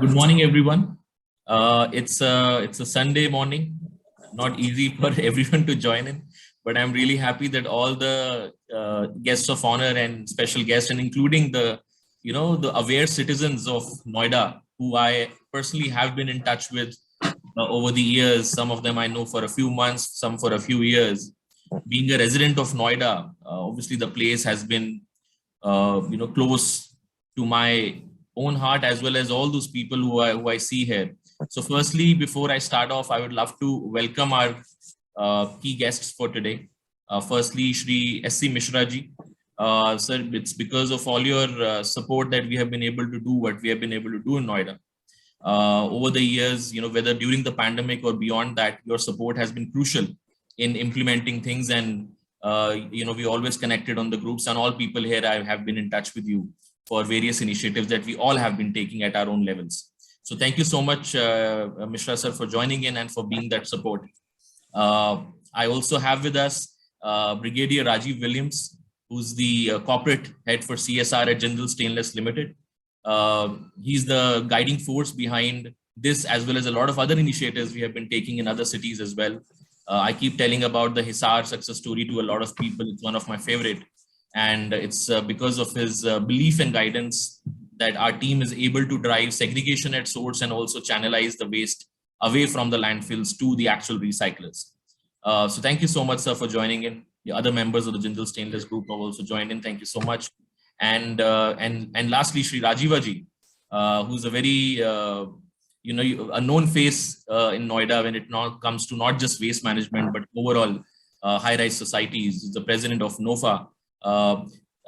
Good morning, everyone. It's a Sunday morning. Not easy for everyone to join in, but I'm really happy that all the guests of honor and special guests, and including the aware citizens of Noida, who I personally have been in touch with over the years. Some of them I know for a few months, some for a few years. Being a resident of Noida, obviously the place has been close to my own heart, as well as all those people who I see here. So firstly, before I start off, I would love to welcome our key guests for today. Firstly, Shri S.C. Mishra ji. Sir, it's because of all your support that we have been able to do what we have been able to do in Noida. Over the years, whether during the pandemic or beyond that, your support has been crucial in implementing things. And we always connected on the groups, and all people here I have been in touch with you for various initiatives that we all have been taking at our own levels. So thank you so much, Mishra sir, for joining in and for being that support. I also have with us Brigadier Rajiv Williams, who's the corporate head for CSR at Jindal Stainless Limited. He's the guiding force behind this, as well as a lot of other initiatives we have been taking in other cities as well. I keep telling about the Hisar success story to a lot of people. It's one of my favorite. And it's because of his belief and guidance that our team is able to drive segregation at source and also channelize the waste away from the landfills to the actual recyclers. So thank you so much, sir, for joining in. The other members of the Jindal Stainless Group have also joined in. Thank you so much. And lastly, Shri Rajiva ji, who's a very a known face in Noida when it comes to not just waste management, but overall high-rise societies. He's the president of NOFA.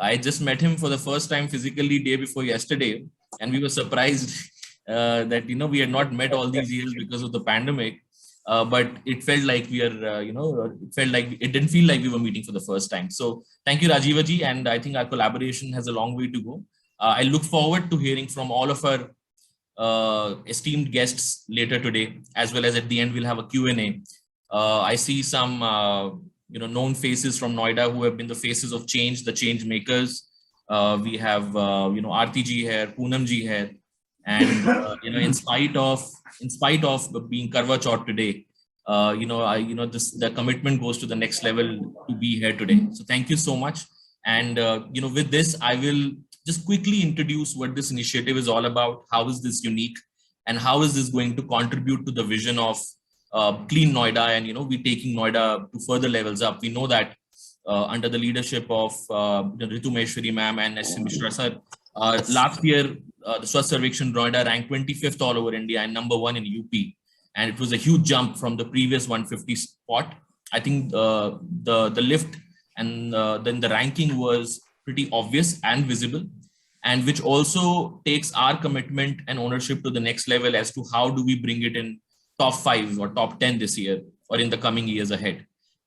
I just met him for the first time physically day before yesterday, and we were surprised that we had not met all these years because of the pandemic. But it felt like it didn't feel like we were meeting for the first time. So thank you, Rajiva ji, and I think our collaboration has a long way to go. I look forward to hearing from all of our esteemed guests later today, as well as at the end we'll have a Q&A. I see some known faces from Noida who have been the faces of change, the change makers. We have Aarti ji here, Poonam ji here, and in spite of being Karwa Chauth today, the commitment goes to the next level to be here today. So thank you so much. And with this, I will just quickly introduce what this initiative is all about. How is this unique, and how is this going to contribute to the vision of clean Noida, and we taking Noida to further levels up. We know that under the leadership of Ritu Maheshwari ma'am and S. Mishra sir, last year the Swachh Sarvekshan Noida ranked 25th all over India and number 1 in UP, and it was a huge jump from the previous 150 spot. I think the lift and then the ranking was pretty obvious and visible, and which also takes our commitment and ownership to the next level as to how do we bring it in top 5 or top 10 this year or in the coming years ahead.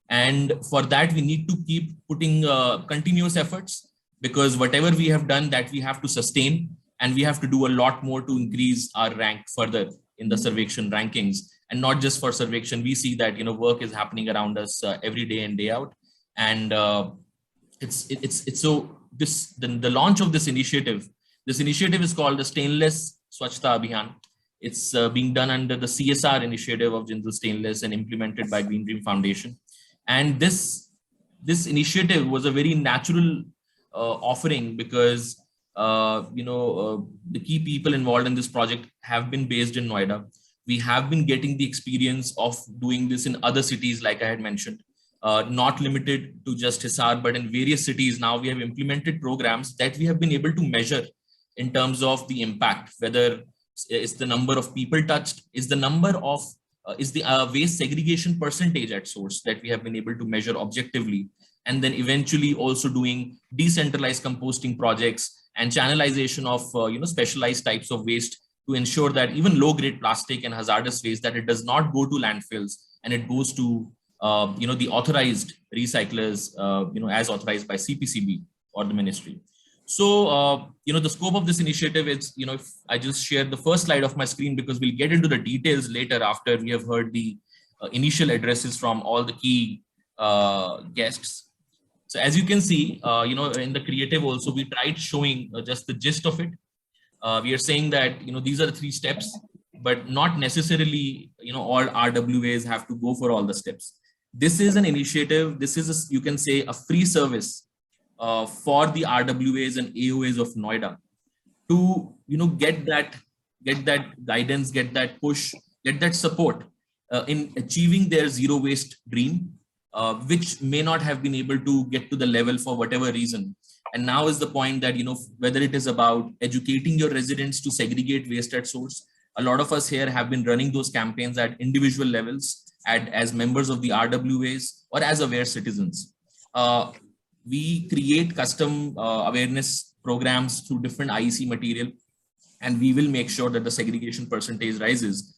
And for that, we need to keep putting continuous efforts, because whatever we have done, that we have to sustain, and we have to do a lot more to increase our rank further in the Sarvekshan rankings. And not just for Sarvekshan, we see that work is happening around us every day and day out. And the launch of this initiative is called the Stainless Swachhta Abhiyan. It's being done under the CSR initiative of Jindal Stainless and implemented by Green Dream Foundation. And this initiative was a very natural offering, because the key people involved in this project have been based in Noida. We have been getting the experience of doing this in other cities, like I had mentioned, not limited to just Hisar, but in various cities. Now we have implemented programs that we have been able to measure in terms of the impact, whether it's the number of people touched, is the number of is the waste segregation percentage at source that we have been able to measure objectively, and then eventually also doing decentralized composting projects and channelization of specialized types of waste to ensure that even low-grade plastic and hazardous waste, that it does not go to landfills and it goes to the authorized recyclers, as authorized by CPCB or the ministry. So, the scope of this initiative is, if I just share the first slide of my screen, because we'll get into the details later after we have heard the initial addresses from all the key guests. So as you can see, in the creative also, we tried showing just the gist of it. We are saying that, these are the 3 steps, but not necessarily, all RWAs have to go for all the steps. This is an initiative. This is, you can say, a free service for the RWAs and AOAs of Noida to, get that guidance, get that push, get that support in achieving their zero waste dream, which may not have been able to get to the level for whatever reason. And now is the point that, whether it is about educating your residents to segregate waste at source, a lot of us here have been running those campaigns at individual levels, as members of the RWAs or as aware citizens. We create custom awareness programs through different IEC material, and we will make sure that the segregation percentage rises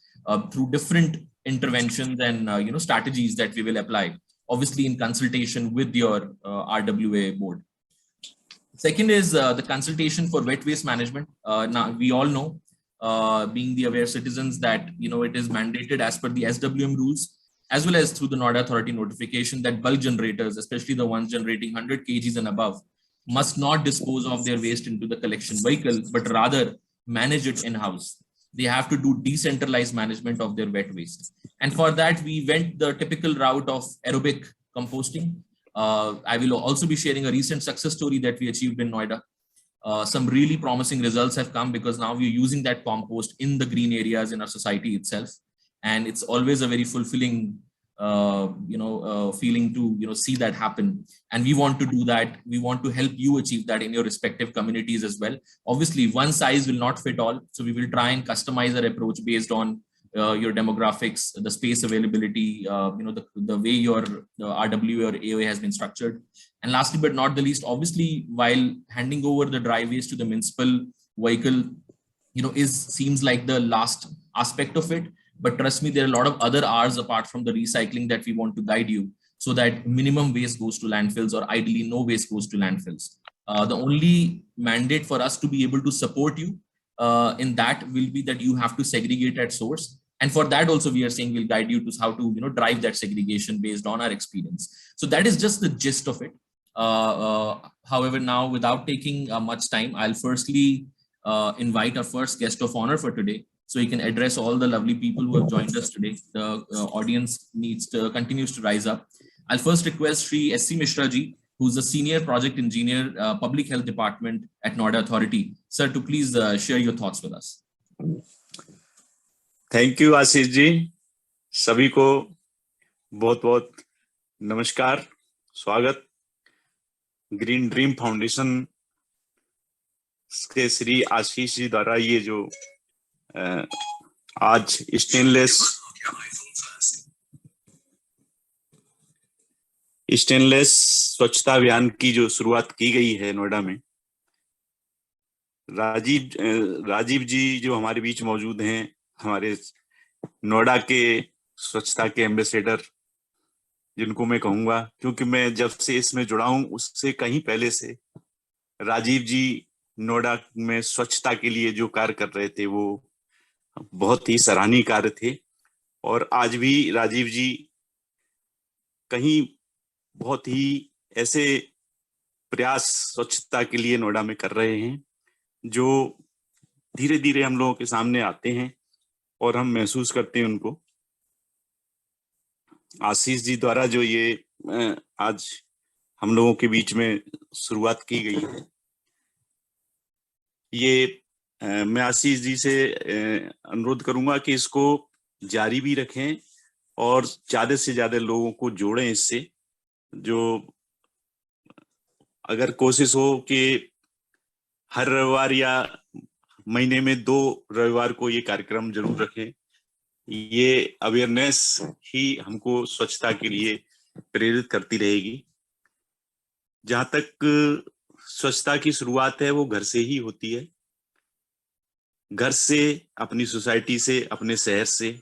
through different interventions and strategies that we will apply, obviously in consultation with your RWA board. Second is the consultation for wet waste management. Now we all know, being the aware citizens, that it is mandated as per the SWM rules, as well as through the Noida Authority notification, that bulk generators, especially the ones generating 100 kgs and above, must not dispose of their waste into the collection vehicle, but rather manage it in-house. They have to do decentralized management of their wet waste. And for that, we went the typical route of aerobic composting. I will also be sharing a recent success story that we achieved in Noida. Some really promising results have come, because now we're using that compost in the green areas in our society itself. And it's always a very fulfilling feeling to see that happen. And we want to do that. We want to help you achieve that in your respective communities as well. Obviously, one size will not fit all, so we will try and customize our approach based on your demographics, the space availability, the way your RWA or AOA has been structured. And lastly but not the least, obviously, while handing over the dry waste to the municipal vehicle, seems like the last aspect of it. But trust me, there are a lot of other R's apart from the recycling that we want to guide you, so that minimum waste goes to landfills, or ideally no waste goes to landfills. The only mandate for us to be able to support you in that will be that you have to segregate at source. And for that also, we are saying we'll guide you to how to drive that segregation based on our experience. So that is just the gist of it. However, now without taking much time, I'll firstly invite our first guest of honor for today, so he can address all the lovely people who have joined us today. The audience continues to rise up. I'll first request Shri S.C. Mishra ji, who's a senior project engineer, public health department at Noida Authority. Sir, to please share your thoughts with us. Thank you Ashish ji, सभी को बहुत बहुत नमस्कार, स्वागत। Green dream foundation के श्री आशीष जी द्वारा ये जो आज स्टेनलेस स्वच्छता अभियान की जो शुरुआत की गई है नोएडा में, राजीव जी जो हमारे बीच मौजूद हैं, हमारे नोएडा के स्वच्छता के एम्बेसडर, जिनको मैं कहूंगा, क्योंकि मैं जब से इसमें जुड़ा हूं उससे कहीं पहले से राजीव जी नोएडा में स्वच्छता के लिए जो कार्य कर रहे थे वो बहुत ही सराहनीय कार्य थे। और आज भी राजीव जी कहीं बहुत ही ऐसे प्रयास स्वच्छता के लिए नोएडा में कर रहे हैं जो धीरे धीरे हम लोगों के सामने आते हैं और हम महसूस करते हैं उनको। आशीष जी द्वारा जो ये आज हम लोगों के बीच में शुरुआत की गई है, ये मैं आशीष जी से अनुरोध करूंगा कि इसको जारी भी रखें और ज्यादा से ज्यादा लोगों को जोड़ें इससे। जो अगर कोशिश हो कि हर रविवार या महीने में 2 रविवार को ये कार्यक्रम जरूर रखें, ये अवेयरनेस ही हमको स्वच्छता के लिए प्रेरित करती रहेगी। जहां तक स्वच्छता की शुरुआत है वो घर से ही होती है, घर से, अपनी सोसाइटी से, अपने शहर से।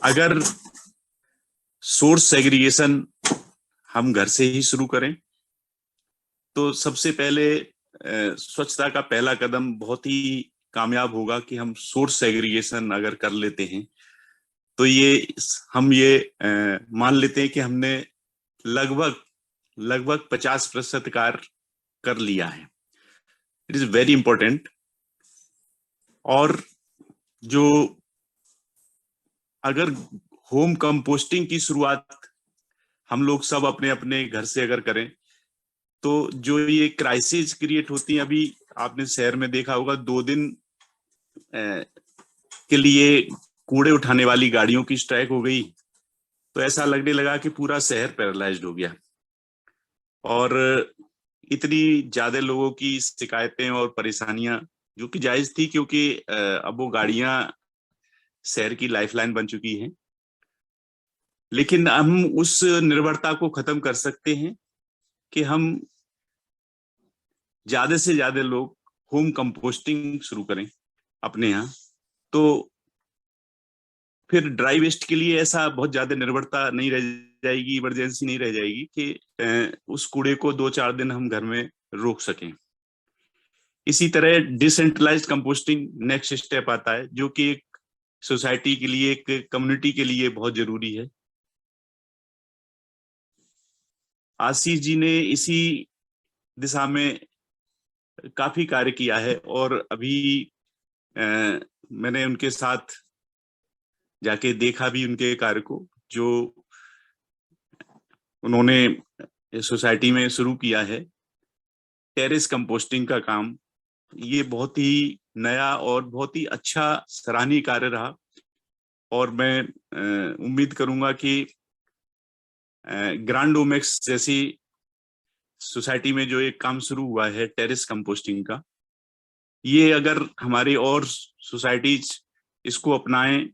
अगर सोर्स सेग्रीगेशन हम घर से ही शुरू करें तो सबसे पहले स्वच्छता का पहला कदम बहुत ही कामयाब होगा कि हम सोर्स सेग्रीगेशन अगर कर लेते हैं तो हम मान लेते हैं कि हमने लगभग 50% कार्य कर लिया है। It is very important. और जो अगर होम कंपोस्टिंग की शुरुआत हम लोग सब अपने अपने घर से अगर करें तो जो ये क्राइसिस क्रिएट होती है, अभी आपने शहर में देखा होगा 2 दिन के लिए कूड़े उठाने वाली गाड़ियों की स्ट्राइक हो गई, तो ऐसा लगने लगा कि पूरा शहर पैरालाइज्ड हो गया। और इतनी ज्यादा लोगों की शिकायतें और परेशानियां, जो कि जायज थी क्योंकि अब वो गाड़ियां शहर की लाइफलाइन बन चुकी हैं। लेकिन हम उस निर्भरता को खत्म कर सकते हैं कि हम ज्यादा से ज्यादा लोग होम कंपोस्टिंग शुरू करें अपने यहाँ। तो फिर ड्राई वेस्ट के लिए ऐसा बहुत ज्यादा निर्भरता नहीं रह जाएगी, इमरजेंसी नहीं रह जाएगी कि उस कूड़े को 2-4 दिन हम घर में रोक सकें। इसी तरह डिसेंट्रलाइज्ड कंपोस्टिंग नेक्स्ट स्टेप आता है, जो कि एक सोसाइटी के लिए, एक कम्युनिटी के लिए बहुत जरूरी है। आशीष जी ने इसी दिशा में काफी कार्य किया है और अभी मैंने उनके साथ जाके देखा भी उनके कार्य को, जो उन्होंने सोसाइटी में शुरू किया है टेरेस कंपोस्टिंग का काम। ये बहुत ही नया और बहुत ही अच्छा सराहनीय कार्य रहा और मैं उम्मीद करूंगा कि ग्रांड ओमेक्स जैसी सोसाइटी में जो एक काम शुरू हुआ है टेरेस कंपोस्टिंग का, ये अगर हमारी और सोसाइटीज इसको अपनाएं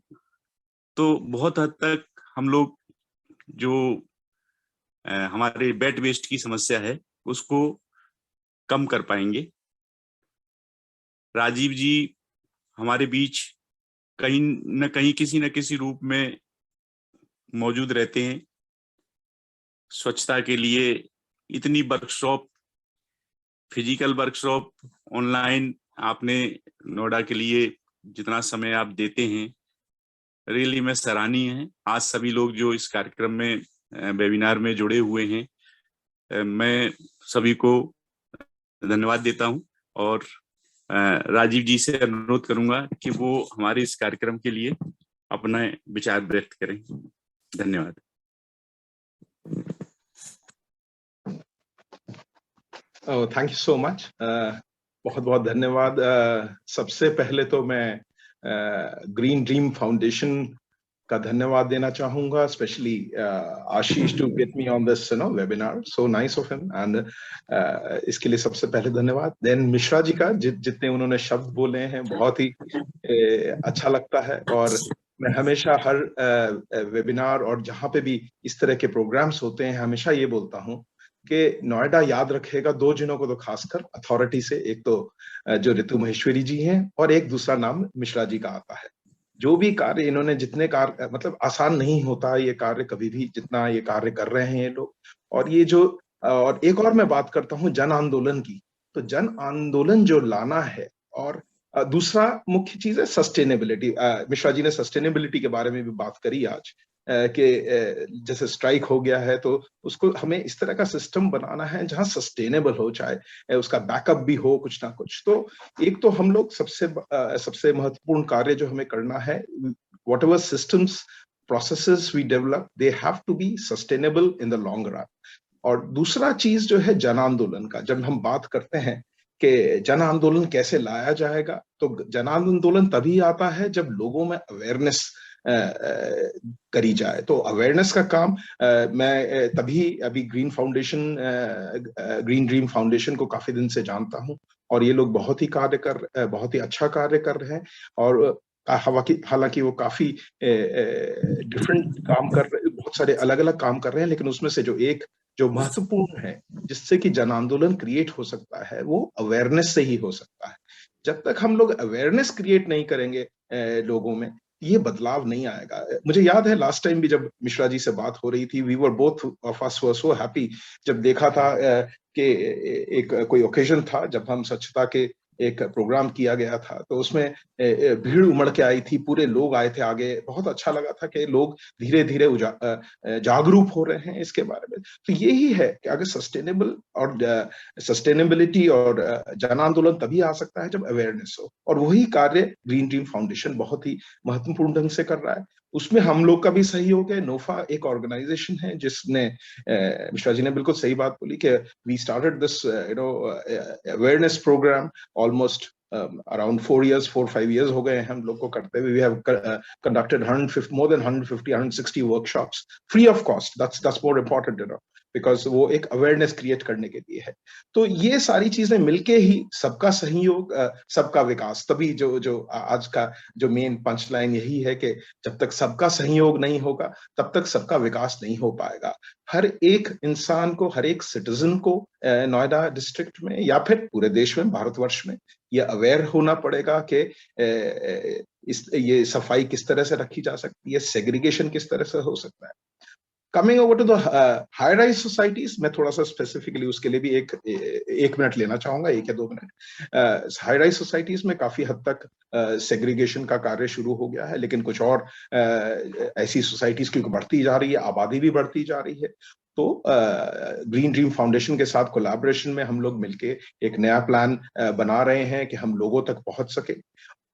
तो बहुत हद तक हम लोग जो हमारे वेट वेस्ट की समस्या है उसको कम कर पाएंगे। राजीव जी हमारे बीच कहीं न कहीं किसी न किसी रूप में मौजूद रहते हैं। स्वच्छता के लिए इतनी वर्कशॉप, फिजिकल वर्कशॉप, ऑनलाइन, आपने नोएडा के लिए जितना समय आप देते हैं, रियली में सराहनीय है। आज सभी लोग जो इस कार्यक्रम में वेबिनार में जुड़े हुए हैं, मैं सभी को धन्यवाद देता हूं और राजीव जी से अनुरोध करूंगा कि वो हमारे इस कार्यक्रम के लिए अपना विचार व्यक्त करें। धन्यवाद। Thank you so much. बहुत बहुत धन्यवाद। सबसे पहले तो मैं ग्रीन ड्रीम फाउंडेशन का धन्यवाद देना चाहूंगा, specially Ashish to get me on this webinar, so nice of him, and इसके लिए सबसे पहले धन्यवाद। देन मिश्रा जी का, जितने उन्होंने शब्द बोले हैं बहुत ही अच्छा लगता है। और मैं हमेशा हर वेबिनार और जहां पे भी इस तरह के प्रोग्राम्स होते हैं हमेशा ये बोलता हूँ कि नोएडा याद रखेगा 2 जिनों को तो खासकर अथॉरिटी से, एक तो जो ऋतु महेश्वरी जी हैं और एक दूसरा नाम मिश्रा जी का आता है। जो भी कार्य इन्होंने, जितने कार्य, मतलब आसान नहीं होता ये कार्य कभी भी, जितना ये कार्य कर रहे हैं ये लोग। और ये जो, और एक और मैं बात करता हूँ जन आंदोलन की, तो जन आंदोलन जो लाना है। और दूसरा मुख्य चीज है सस्टेनेबिलिटी। मिश्रा जी ने सस्टेनेबिलिटी के बारे में भी बात करी आज, कि जैसे स्ट्राइक हो गया है तो उसको हमें इस तरह का सिस्टम बनाना है जहां सस्टेनेबल हो, चाहे उसका बैकअप भी हो कुछ ना कुछ। तो एक तो हम लोग सबसे महत्वपूर्ण कार्य जो हमें करना है, whatever systems processes we develop, they have to be sustainable in the long run. और दूसरा चीज जो है जन आंदोलन का, जब हम बात करते हैं कि जन आंदोलन कैसे लाया जाएगा, तो जन आंदोलन तभी आता है जब लोगों में अवेयरनेस करी जाए। तो अवेयरनेस का काम मैं तभी अभी ग्रीन ड्रीम फाउंडेशन को काफी दिन से जानता हूं और ये लोग बहुत ही अच्छा कार्य कर रहे हैं। और हालांकि वो काफी डिफरेंट काम कर रहे हैं, बहुत सारे अलग अलग काम कर रहे हैं, लेकिन उसमें से जो महत्वपूर्ण है जिससे कि जन आंदोलन क्रिएट हो सकता है वो अवेयरनेस से ही हो सकता है। जब तक हम लोग अवेयरनेस क्रिएट नहीं करेंगे लोगों में, ये बदलाव नहीं आएगा। मुझे याद है लास्ट टाइम भी जब मिश्रा जी से बात हो रही थी, we were both of us were so happy जब देखा था कि एक कोई ओकेजन था जब हम स्वच्छता के एक प्रोग्राम किया गया था, तो उसमें भीड़ उमड़ के आई थी, पूरे लोग आए थे आगे, बहुत अच्छा लगा था कि लोग धीरे धीरे जागरूक हो रहे हैं इसके बारे में। तो यही है कि अगर सस्टेनेबिलिटी और जन आंदोलन तभी आ सकता है जब अवेयरनेस हो, और वही कार्य ग्रीन ड्रीम फाउंडेशन बहुत ही महत्वपूर्ण ढंग से कर रहा है। उसमें हम लोग का भी सहयोग है। नोफा एक ऑर्गेनाइजेशन है जिसने, मिश्रा जी ने बिल्कुल सही बात बोली कि we started this awareness programme almost around 4 years हो गए हैं हम लोग को करते हुए। We have conducted more than 150, 160 workshops free of cost. That's more important, because वो एक अवेयरनेस क्रिएट करने के लिए है। तो ये सारी चीजें मिलके ही सबका सहयोग, सबका विकास, तभी जो आज का जो मेन पंच लाइन यही है कि जब तक सबका सहयोग नहीं होगा तब तक सबका विकास नहीं हो पाएगा। हर एक इंसान को, हर एक सिटीजन को नोएडा डिस्ट्रिक्ट में या फिर पूरे देश में, भारतवर्ष में, ये अवेयर होना पड़ेगा कि ये सफाई किस तरह से रखी जा सकती है, सेग्रीगेशन किस तरह से हो सकता है। Coming over to the high rise societies, मैं थोड़ा सा स्पेसिफिकली उसके लिए भी एक मिनट लेना चाहूंगा, 1 या 2 मिनट। हाई राइज सोसाइटीज में काफी हद तक सेग्रीगेशन का कार्य शुरू हो गया है, लेकिन कुछ और ऐसी सोसाइटीज क्योंकि बढ़ती जा रही है, आबादी भी बढ़ती जा रही है, तो ग्रीन ड्रीम फाउंडेशन के साथ कोलैबोरेशन में हम लोग मिलके एक नया प्लान बना रहे हैं कि हम लोगों तक पहुंच सके।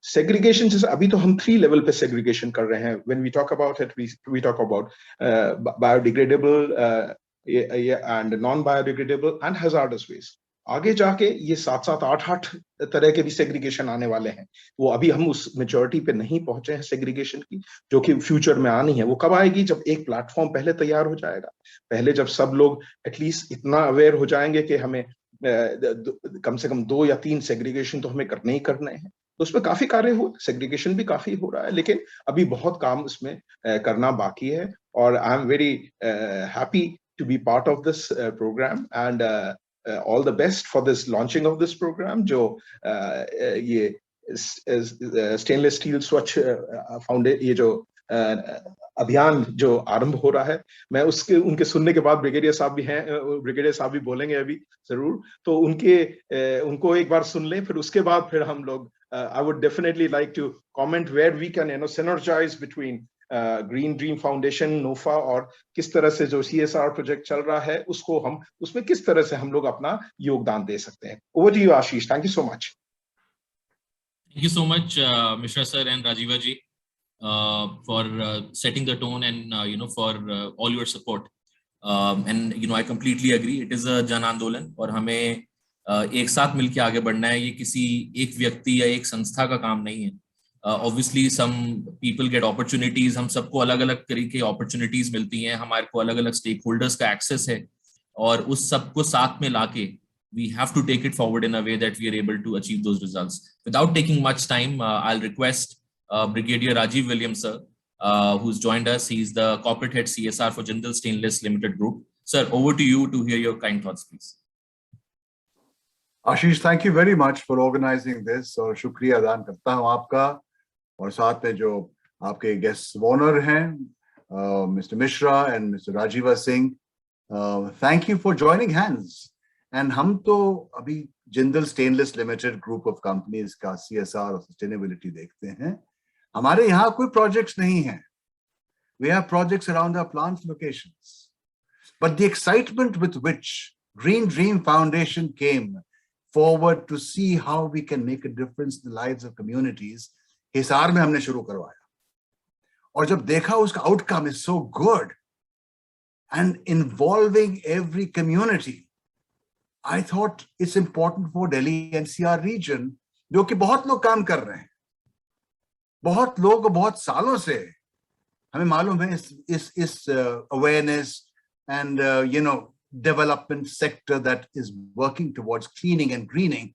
सेग्रीगेशन, जैसे अभी तो हम 3 लेवल पे सेग्रीगेशन कर रहे हैं। When we talk about it, we talk about biodegradable and non biodegradable and hazardous waste. आगे जाके ये 7-7, 8-8 तरह के भी सेग्रीगेशन आने वाले हैं। वो अभी हम उस मेच्योरिटी पे नहीं पहुंचे हैं सेग्रीगेशन की, जो कि फ्यूचर में आनी है। वो कब आएगी? जब एक प्लेटफॉर्म पहले तैयार हो जाएगा, पहले जब सब लोग एटलीस्ट इतना अवेयर हो जाएंगे कि हमें कम से कम 2 या 3 सेग्रीगेशन तो हमें करने ही करने हैं। तो उसमें काफी कार्य हुआ, सेग्रीगेशन भी काफी हो रहा है, लेकिन अभी बहुत काम उसमें करना बाकी है। और I am very happy to be part of this programme, and all the best for this launching of this programme, जो ये स्टेनलेस स्टील स्वच्छ ये जो अभियान जो आरंभ हो रहा है, मैं उनके सुनने के बाद, ब्रिगेडियर साहब भी हैं, ब्रिगेडियर साहब भी बोलेंगे अभी जरूर, तो उनको एक बार सुन लें, फिर उसके बाद फिर हम लोग, I would definitely like to comment where we can synergize between green dream foundation, NOFA, और किस तरह से जो CSR प्रोजेक्ट चल रहा है उसको हम, उसमें किस तरह से हम लोग अपना योगदान दे सकते हैं। Over to you, Ashish. Thank you so much. Thank you so much, Mishra sir and Rajiva ji, for setting the tone and for all your support. And I completely agree. It is a Jan Andolan, और हमें एक साथ मिलके आगे बढ़ना है। ये किसी एक व्यक्ति या एक संस्था का काम नहीं है। Obviously some people get opportunities, हम सबको अलग अलग तरीके opportunities मिलती हैं, हमारे को अलग अलग stakeholders का access है, और उस सबको साथ में लाके we have to take it forward in a way that we are able to achieve those results. Without taking much time, I'll request Brigadier Rajiv Williams sir, who's joined us. He's the corporate head CSR for Jindal Stainless Limited Group. Sir, over to you to hear your kind thoughts, please. Ashish, thank you very much for organising this, और शुक्रिया अदा करता हूँ आपका, और साथ में जो आपके गेस्ट ऑनर हैं, mister Mishra and mister Rajeeva Singh, thank you for joining hands. And हम तो अभी Jindal stainless limited group of companies का CSR और सस्टेनेबिलिटी देखते हैं। हमारे यहाँ कोई प्रोजेक्ट्स नहीं है, we have projects around our plant locations, but the excitement with which green dream foundation came forward to see how we can make a difference in the lives of communities, Hisar में हमने शुरू करवाया, और जब देखा उसका outcome is so good and involving every community, I thought it's important for Delhi NCR region, जो कि बहुत लोग काम कर रहे हैं, बहुत लोग बहुत सालों से, हमें मालूम है इस awareness and development sector that is working towards cleaning and greening.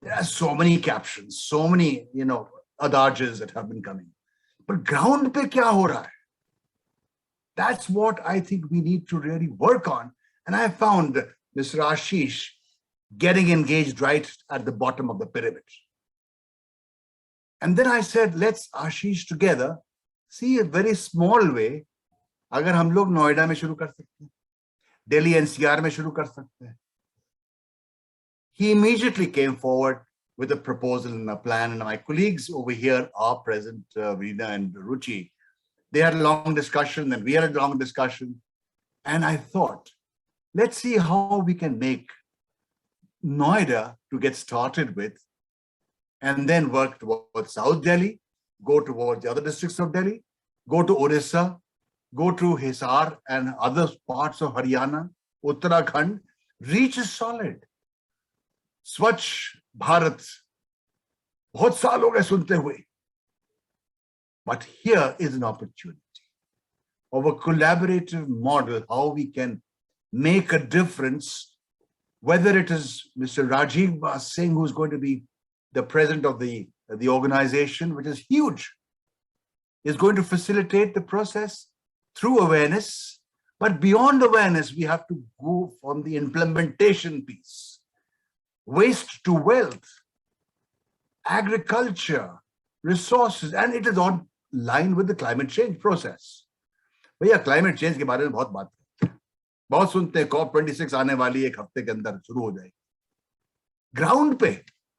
There are so many captions, so many adages that have been coming, but ground pe kya ho raha hai? That's what I think we need to really work on. And I found Mr. Ashish getting engaged right at the bottom of the pyramid. And then I said, let's Ashish together see a very small way, agar hum log Noida mein shuru kar sakte hain, Delhi NCR में शुरू कर सकते हैं. He immediately came forward with a proposal and a plan. And my colleagues over here are present, Veena and Ruchi. They had a long discussion and we had a long discussion. And I thought, let's see how we can make Noida to get started with, and then work towards South Delhi, go towards the other districts of Delhi, go to Odisha, go to Hisar and other parts of Haryana, Uttarakhand. Reach is solid. Swachh Bharat, बहुत साल हो गए सुनते हुए. But here is an opportunity of a collaborative model, how we can make a difference, whether it is Mr. Rajiv Singh, who's going to be the president of the organization, which is huge, is going to facilitate the process through awareness. But beyond awareness, we have to go from the implementation piece, waste to wealth, agriculture, resources, and it is on line with the climate change process. भैया climate change के बारे में बहुत बात करते हैं, बहुत सुनते हैं, COP26 आने वाली एक हफ्ते के अंदर शुरू हो जाएगी. Ground पे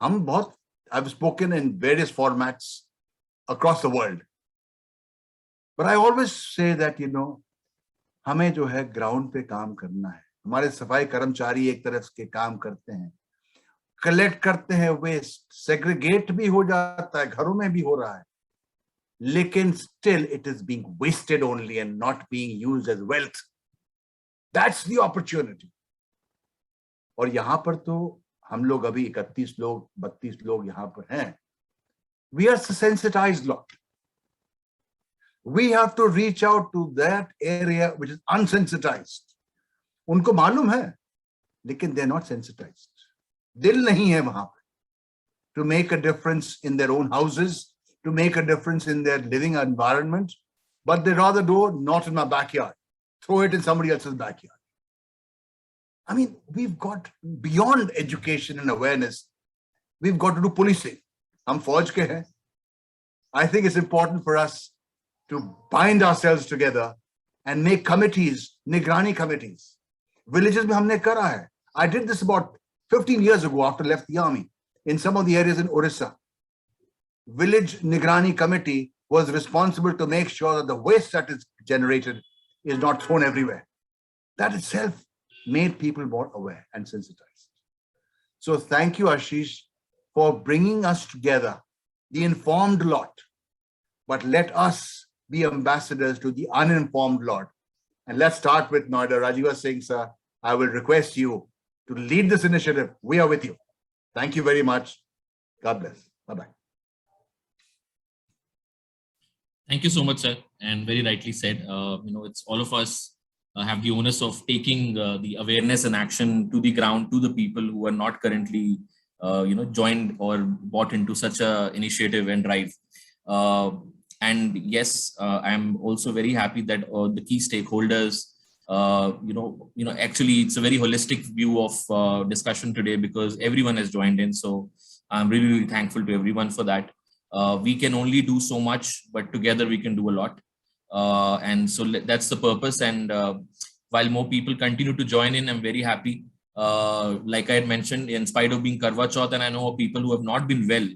हम बहुत, I've spoken in various formats across the world, but I always say that, you know, हमें जो है ground पे काम करना है. हमारे सफाई कर्मचारी एक तरफ के काम करते हैं, कलेक्ट करते हैं वेस्ट, सेग्रीगेट भी हो जाता है, घरों में भी हो रहा है, लेकिन still it is being wasted only and not being used as wealth. That's the opportunity. और यहाँ पर तो हम लोग अभी 31 लोग 32 लोग यहाँ पर हैं. We are sensitized lot. We have to reach out to that area which is unsensitized. उनको मालूम है, लेकिन they're not sensitized. दिल नहीं है वहां पर to make a difference in their own houses, to make a difference in their living environment, but they rather do not in my backyard, throw it in somebody else's backyard. I mean, we've got beyond education and awareness, we've got to do policing. हम फौज के हैं. I think it's important for us to bind ourselves together and make committees, nigrani committees. Villages में हमने करा है. I did this about 15 years ago after I left the army in some of the areas in Orissa. Village Nigrani committee was responsible to make sure that the waste that is generated is not thrown everywhere. That itself made people more aware and sensitized. So thank you, Ashish, for bringing us together, the informed lot, but let us be ambassadors to the uninformed lot. And let's start with Noida. Rajiv Singh, sir, I will request you to lead this initiative. We are with you. Thank you very much. God bless. Bye-bye. Thank you so much, sir. And very rightly said, you know, it's all of us have the onus of taking the awareness and action to the ground, to the people who are not currently, you know, joined or bought into such a initiative and drive. And yes, I'm also very happy that the key stakeholders, actually it's a very holistic view of discussion today because everyone has joined in. So I'm really, really thankful to everyone for that. We can only do so much, but together we can do a lot. And so that's the purpose. And while more people continue to join in, I'm very happy. Like I had mentioned, in spite of being Karwa Chauth, and I know people who have not been well,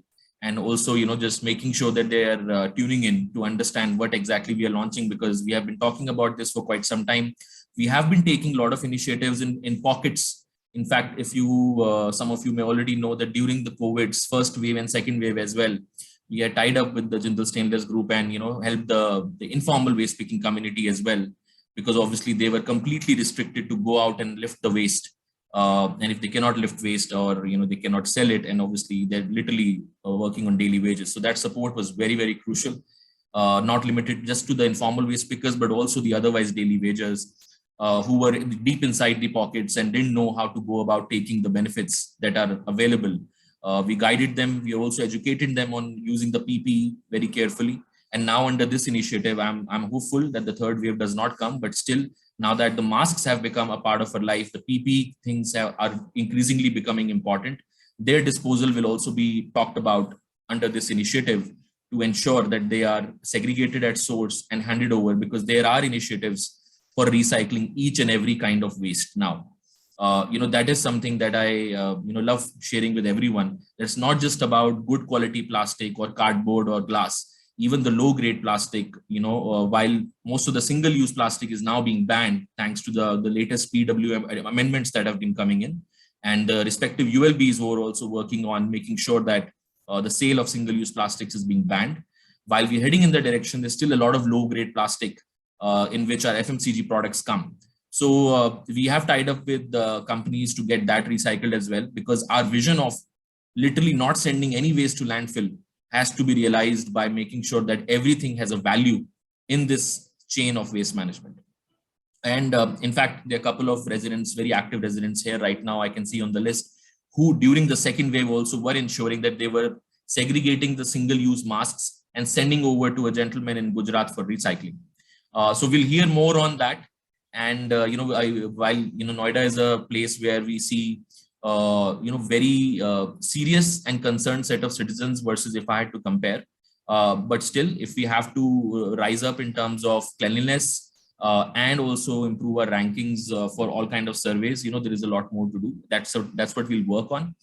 and also, you know, just making sure that they are tuning in to understand what exactly we are launching, because we have been talking about this for quite some time. We have been taking a lot of initiatives in pockets. In fact, if you, some of you may already know that during the COVID's first wave and second wave as well, we are tied up with the Jindal Stainless Group and, you know, help the informal waste picking community as well, because obviously they were completely restricted to go out and lift the waste. And if they cannot lift waste, or, you know, they cannot sell it, and obviously they're literally working on daily wages. So that support was very, very crucial, not limited just to the informal waste pickers, but also the otherwise daily wagers who were deep inside the pockets and didn't know how to go about taking the benefits that are available. We guided them. We also educated them on using the PPE very carefully. And now under this initiative, I'm hopeful that the third wave does not come, but still, now that the masks have become a part of our life, the PPE things are increasingly becoming important. Their disposal will also be talked about under this initiative to ensure that they are segregated at source and handed over, because there are initiatives for recycling each and every kind of waste now. that is something that I love sharing with everyone. It's not just about good quality plastic or cardboard or glass. Even the low grade plastic, while most of the single use plastic is now being banned thanks to the latest PWM amendments that have been coming in, and the respective ULBs were also working on making sure that the sale of single use plastics is being banned. While we're heading in the direction, there's still a lot of low grade plastic in which our FMCG products come. So we have tied up with the companies to get that recycled as well, because our vision of literally not sending any waste to landfill has to be realized by making sure that everything has a value in this chain of waste management. And in fact, there are a couple of residents, very active residents here right now, I can see on the list, who during the second wave also were ensuring that they were segregating the single-use masks and sending over to a gentleman in Gujarat for recycling. So we'll hear more on that. And, while Noida is a place where we see, very serious and concerned set of citizens versus if I had to compare. But still, if we have to rise up in terms of cleanliness and also improve our rankings for all kind of surveys, there is a lot more to do. That's what we'll work on.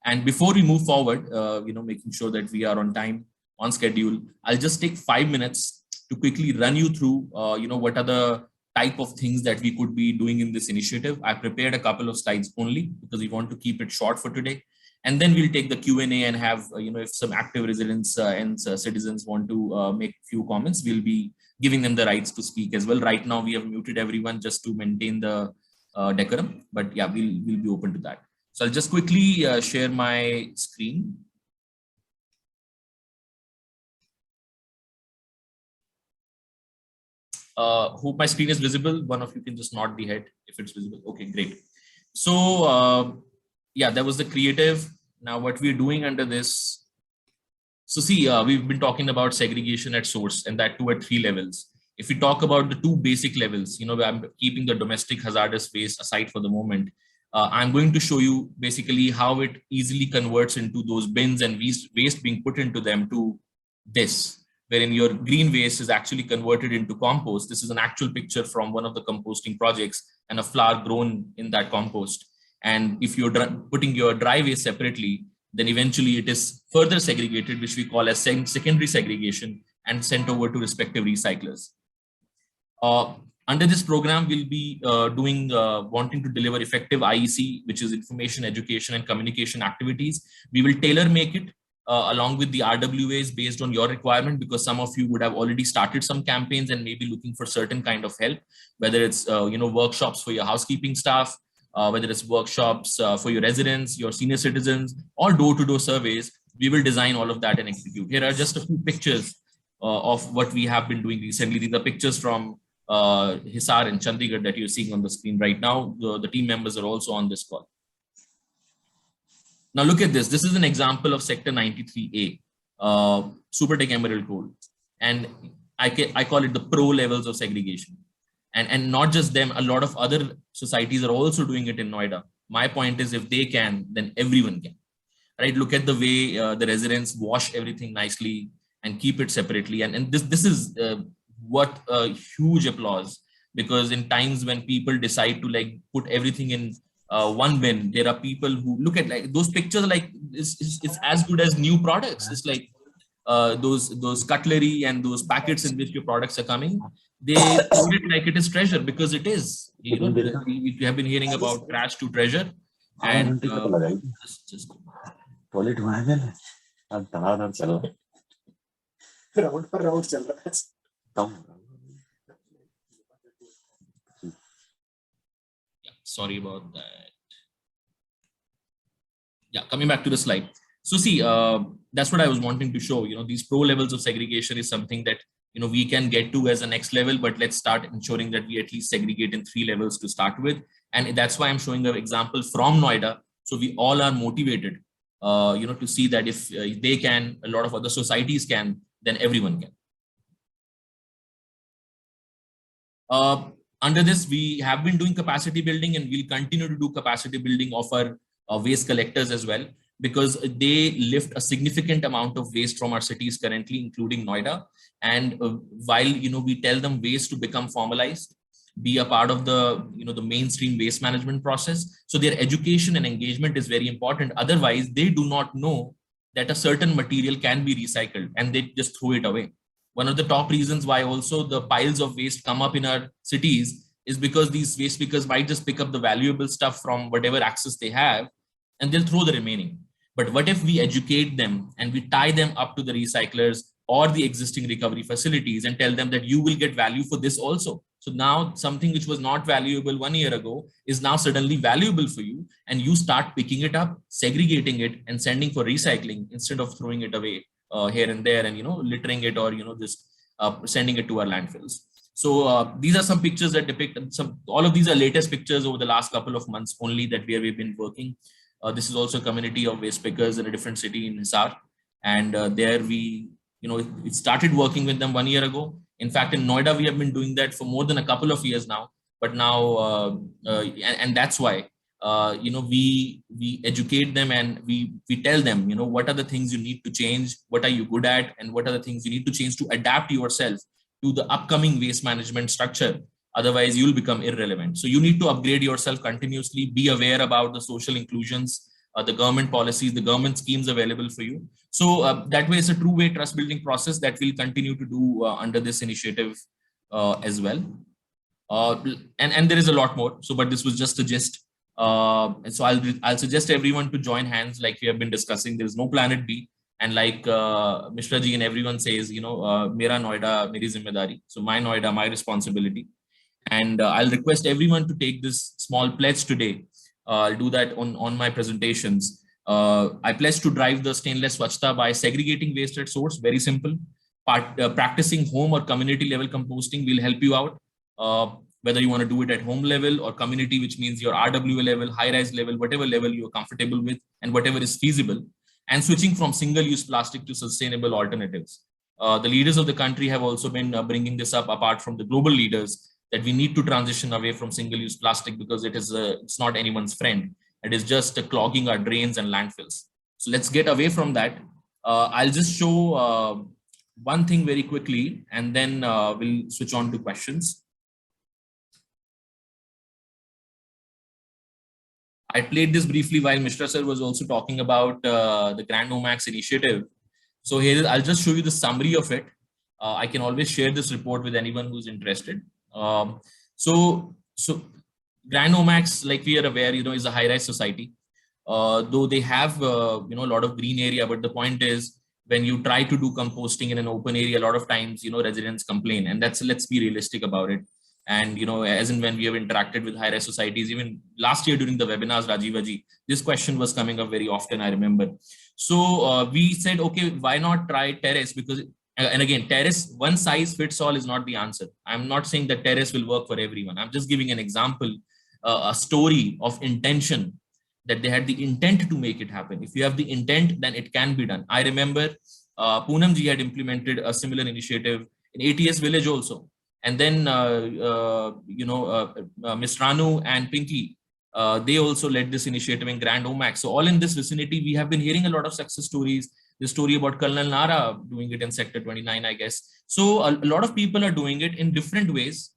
And before we move forward, making sure that we are on time, on schedule, I'll just take 5 minutes to quickly run you through, what are the type of things that we could be doing in this initiative. I prepared a couple of slides only because we want to keep it short for today. And then we'll take the Q&A and have, if some active residents and citizens want to make a few comments, we'll be giving them the rights to speak as well. Right now, we have muted everyone just to maintain the decorum. But yeah, we'll be open to that. So I'll just quickly share my screen. Hope my screen is visible. One of you can just nod the head if it's visible. Okay, great. So yeah, that was the creative. Now what we're doing under this. So see, we've been talking about segregation at source, and that too at 3 levels. If we talk about the 2 basic levels, I'm keeping the domestic hazardous waste aside for the moment. I'm going to show you basically how it easily converts into those bins and waste being put into them to this, wherein your green waste is actually converted into compost. This is an actual picture from one of the composting projects and a flower grown in that compost. And if you're putting your dry waste separately, then eventually it is further segregated, which we call as secondary segregation, and sent over to respective recyclers. Under this program, we'll be wanting to deliver effective IEC, which is information, education, and communication activities. We will tailor make it along with the RWAs based on your requirement, because some of you would have already started some campaigns and maybe looking for certain kind of help, whether it's workshops for your housekeeping staff, whether it's workshops for your residents, your senior citizens, or door-to-door surveys. We will design all of that and execute. Here are just a few pictures of what we have been doing recently. These are pictures from Hisar and Chandigarh that you're seeing on the screen right now. The team members are also on this call. Now look at this. This is an example of Sector 93A, Supertech Emerald Gold. And I call it the pro levels of segregation. And not just them, a lot of other societies are also doing it in Noida. My point is, if they can, then everyone can. Right? Look at the way the residents wash everything nicely and keep it separately. And this is what a huge applause, because in times when people decide to put everything in one bin, there are people who look at those pictures it's as good as new products. It's like those cutlery and those packets in which your products are coming, they treat it like it is treasure, because it is. We have been hearing about trash to treasure. And just sorry about that. Yeah, coming back to the slide. So see, that's what I was wanting to show. These pro levels of segregation is something that we can get to as a next level, but let's start ensuring that we at least segregate in 3 levels to start with. And that's why I'm showing an example from Noida. So we all are motivated, to see that if they can, a lot of other societies can, then everyone can. Under this, we have been doing capacity building, and we'll continue to do capacity building of our waste collectors as well, because they lift a significant amount of waste from our cities currently, including Noida. And while we tell them ways to become formalized, be a part of the, the mainstream waste management process. So their education and engagement is very important. Otherwise, they do not know that a certain material can be recycled and they just throw it away. One of the top reasons why also the piles of waste come up in our cities is because these waste pickers might just pick up the valuable stuff from whatever access they have and they'll throw the remaining. But what if we educate them and we tie them up to the recyclers or the existing recovery facilities and tell them that you will get value for this also. So now something which was not valuable 1 year ago is now suddenly valuable for you, and you start picking it up, segregating it and sending for recycling instead of throwing it away here and there and, littering it or, just sending it to our landfills. So these are some pictures that depict all of these are latest pictures over the last couple of months only that we've been working. This is also a community of waste pickers in a different city in Hisar. And there we, it started working with them 1 year ago. In fact, in Noida, we have been doing that for more than a couple of years now. But now, and that's why, we educate them and we tell them, what are the things you need to change, what are you good at, and what are the things you need to change to adapt yourself to the upcoming waste management structure. Otherwise, you'll become irrelevant. So you need to upgrade yourself continuously, be aware about the social inclusions, the government policies, the government schemes available for you. So that way, it's a true-way trust building process that we'll continue to do under this initiative as well. And there is a lot more. So, but this was just a gist. And so I'll suggest everyone to join hands like we have been discussing. There is no planet B. And like Mishra ji and everyone says, Mera Noida, Meri Zimmedari. So my Noida, my responsibility. And I'll request everyone to take this small pledge today. I'll do that on my presentations. I pledge to drive the stainless Swachhta by segregating waste at source. Very simple. Practicing home or community level composting will help you out. Whether you want to do it at home level or community, which means your RWA level, high-rise level, whatever level you're comfortable with and whatever is feasible. And switching from single-use plastic to sustainable alternatives. The leaders of the country have also been bringing this up apart from the global leaders, that we need to transition away from single-use plastic because it's not anyone's friend. It is just clogging our drains and landfills. So let's get away from that. I'll just show one thing very quickly, and then we'll switch on to questions. I played this briefly while Mishra sir was also talking about the Grand Omax initiative. So here, I'll just show you the summary of it. I can always share this report with anyone who's interested. So Grand Omax, like we are aware, is a high-rise society. Though they have, a lot of green area, but the point is when you try to do composting in an open area, a lot of times, residents complain, and let's be realistic about it. And, as and when we have interacted with high-rise societies, even last year during the webinars, Rajiva ji, this question was coming up very often, I remember. So we said, okay, why not try terrace? Because, and again, terrace, one size fits all is not the answer. I'm not saying that terrace will work for everyone. I'm just giving an example, a story of intention, that they had the intent to make it happen. If you have the intent, then it can be done. I remember Poonam ji had implemented a similar initiative in ATS village also. And then, Ms. Ranu and Pinky, they also led this initiative in Grand Omax. So all in this vicinity, we have been hearing a lot of success stories. The story about Colonel Nara doing it in Sector 29, I guess. So a lot of people are doing it in different ways.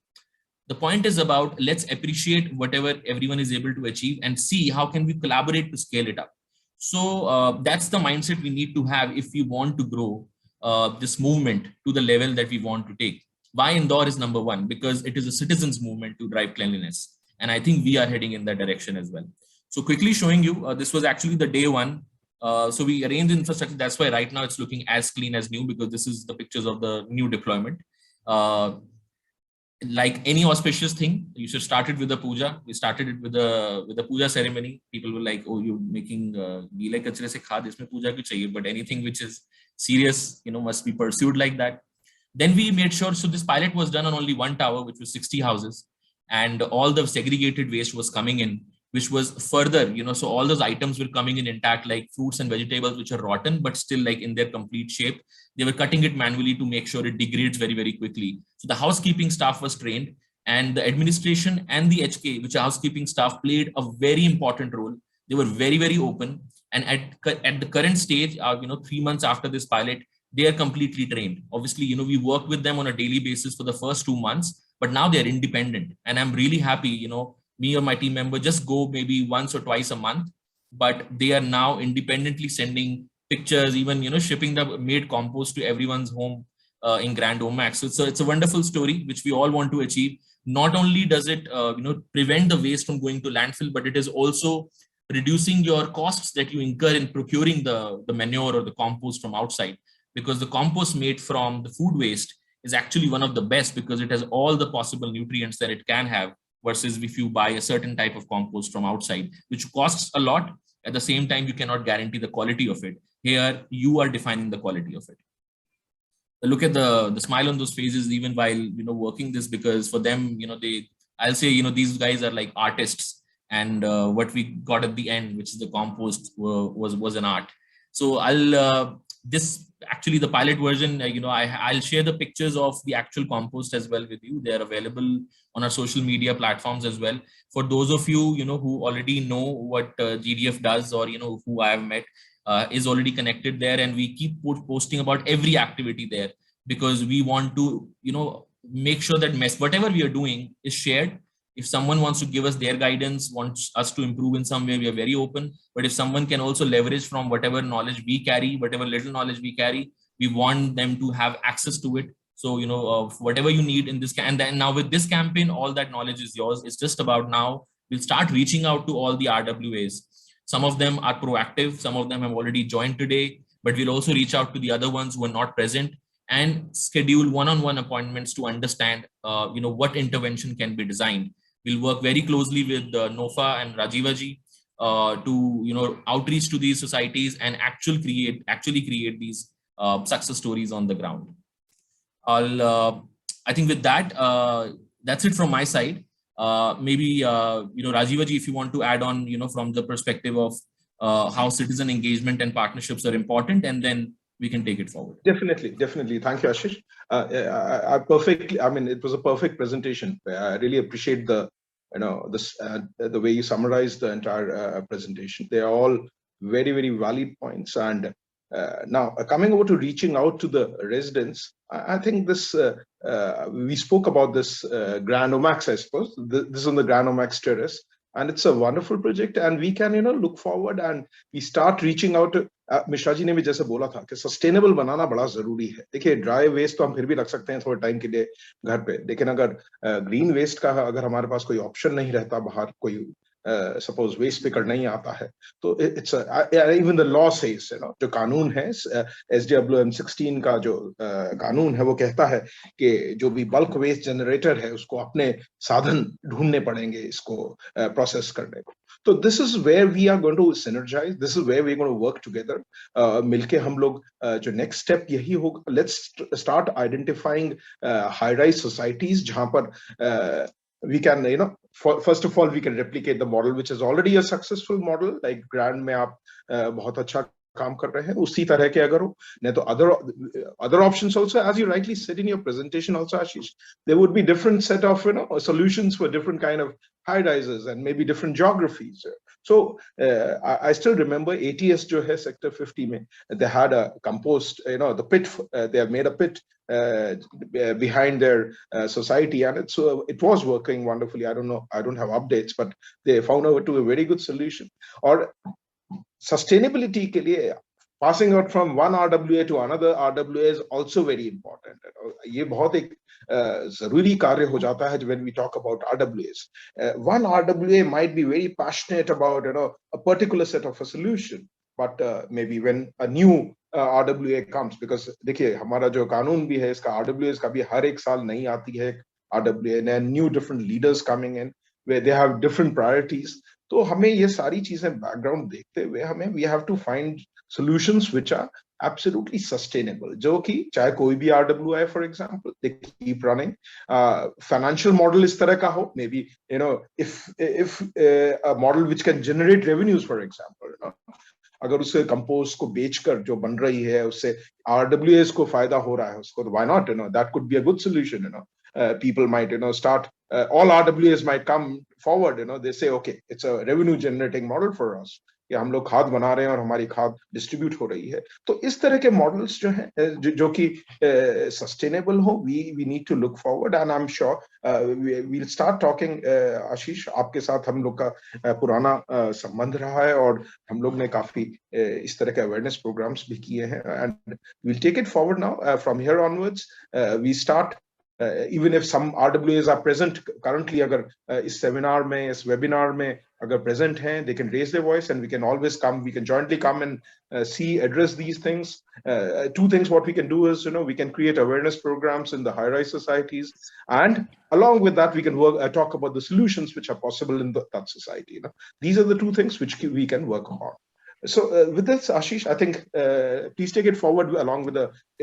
The point is about, let's appreciate whatever everyone is able to achieve and see how can we collaborate to scale it up. So that's the mindset we need to have if we want to grow this movement to the level that we want to take. Why Indore is number one? Because it is a citizens movement to drive cleanliness. And I think we are heading in that direction as well. So quickly showing you, this was actually the day one. So we arranged infrastructure. That's why right now it's looking as clean as new, because this is the pictures of the new deployment. Like any auspicious thing, you should start it with a puja. We started it with a puja ceremony. People were like, "Oh, you're making gile kachre se khad, isme puja kyun chahiye?" But anything which is serious, must be pursued like that. Then we made sure, so this pilot was done on only one tower, which was 60 houses, and all the segregated waste was coming in, which was further, so all those items were coming in intact, like fruits and vegetables, which are rotten, but still like in their complete shape. They were cutting it manually to make sure it degrades very, very quickly. So the housekeeping staff was trained, and the administration and the HK, which are housekeeping staff, played a very important role. They were very, very open. And at the current stage, 3 months after this pilot, they are completely trained. Obviously, we work with them on a daily basis for the first 2 months, but now they're independent. And I'm really happy, me or my team member just go maybe once or twice a month, but they are now independently sending pictures, even, shipping the made compost to everyone's home in Grand Omax. So it's a wonderful story, which we all want to achieve. Not only does it, prevent the waste from going to landfill, but it is also reducing your costs that you incur in procuring the manure or the compost from outside, because the compost made from the food waste is actually one of the best, because it has all the possible nutrients that it can have, versus if you buy a certain type of compost from outside, which costs a lot. At the same time, you cannot guarantee the quality of it. Here, you are defining the quality of it. Look at the smile on those faces, even while, working this, because for them, I'll say, these guys are like artists, and what we got at the end, which is the compost, was an art. So this actually the pilot version, I'll share the pictures of the actual compost as well with you. They're available on our social media platforms as well. For those of you, who already know what GDF does, or, who I have met, is already connected there, and we keep posting about every activity there, because we want to, make sure that whatever we are doing is shared. If someone wants to give us their guidance, wants us to improve in some way, we are very open. But if someone can also leverage from whatever knowledge we carry, whatever little knowledge we carry, we want them to have access to it. So, whatever you need in this, and then now with this campaign, all that knowledge is yours. It's just about now we'll start reaching out to all the RWAs. Some of them are proactive. Some of them have already joined today, but we'll also reach out to the other ones who are not present and schedule one-on-one appointments to understand, what intervention can be designed. We'll work very closely with NOFA and Rajiva ji to, outreach to these societies and actually create these success stories on the ground. I think with that, that's it from my side. Maybe, Rajiva ji, if you want to add on, from the perspective of how citizen engagement and partnerships are important, and then we can take it forward. Definitely. Thank you, Ashish. It was a perfect presentation. I really appreciate the way you summarized the entire presentation. They are all very, very valid points. And now coming over to reaching out to the residents, I think this, we spoke about this Grand Omax, I suppose. This is on the Grand Omax terrace. And it's a wonderful project, and we can, look forward and we start reaching out to, Mishra ji ने भी जैसे बोला था कि sustainable बनाना बड़ा जरूरी है. देखिए, ड्राई वेस्ट तो हम फिर भी रख सकते हैं थोड़े टाइम के लिए घर पे, लेकिन अगर ग्रीन वेस्ट का अगर हमारे पास कोई ऑप्शन नहीं रहता, बाहर कोई सपोज वेस्ट पिकर नहीं आता है, तो it's even the law says, जो कानून है SDWM 16 का जो कानून है, वो कहता है कि जो भी बल्क वेस्ट जनरेटर है उसको अपने साधन ढूंढने पड़ेंगे इसको प्रोसेस करने को. तो this is where we are going to synergise, this is where we are going to work together. मिलके हम लोग जो नेक्स्ट स्टेप यही होगा, let's start identifying high rise societies जहां पर we can, first of all, we can replicate the model, which is already a successful model. Like Grand में आप बहुत अच्छा काम कर रहे हैं, उसी तरह के अगर हो, नहीं तो other options also, as you rightly said in your presentation also, Ashish, there would be different set of solutions for different kind of high rises and maybe different geographies. So I still remember ATS जो है sector 50 में, they had a compost, the pit, they have made a pit behind their society, and it was working wonderfully. I don't know, I don't have updates, but they found out to a very good solution. Or sustainability के लिए passing out from one RWA to another RWA is also very important. ये बहुत एक जरूरी कार्य हो जाता है when we talk about RWAs. One RWA might be very passionate about a particular set of a solution, but maybe when a new RWA comes, because देखिए हमारा जो कानून भी है इसका RWAs का भी हर एक साल नई आती है RWA, and new different leaders coming in where they have different priorities. तो हमें ये सारी चीजें background देखते हुए हमें we have to find solutions which are absolutely sustainable, जो कि चाहे कोई भी RWA, for example, they keep running. Financial model इस तरह का हो, maybe if a model which can generate revenues, for example, अगर उसे कंपोस्ट को बेचकर जो बन रही है उससे RWAs को फायदा हो रहा है उसको, why not? That could be a good solution. People might start, all RWAs might come forward. They say, okay, it's a revenue generating model for us. या हम लोग खाद बना रहे हैं और हमारी खाद डिस्ट्रीब्यूट हो रही है। तो इस तरह के मॉडल्स जो हैं जो कि सस्टेनेबल हो, we need to look forward and I am sure we will start talking. Ashish, आपके साथ हम लोग का पुराना संबंध रहा है और हम लोग ने काफी इस तरह के अवेयरनेस प्रोग्राम्स भी किए हैं and we'll take it forward now. From here onwards, we start, even if some RWAs are present currently, agar is seminar mein, is webinar mein, agar present hain, they can raise their voice and we can always come, we can jointly come and address these things. Two things what we can do is, we can create awareness programs in the high-rise societies, and along with that, we can talk about the solutions which are possible in that society. These are the two things which we can work on. So with this, Ashish, I think please take it forward along with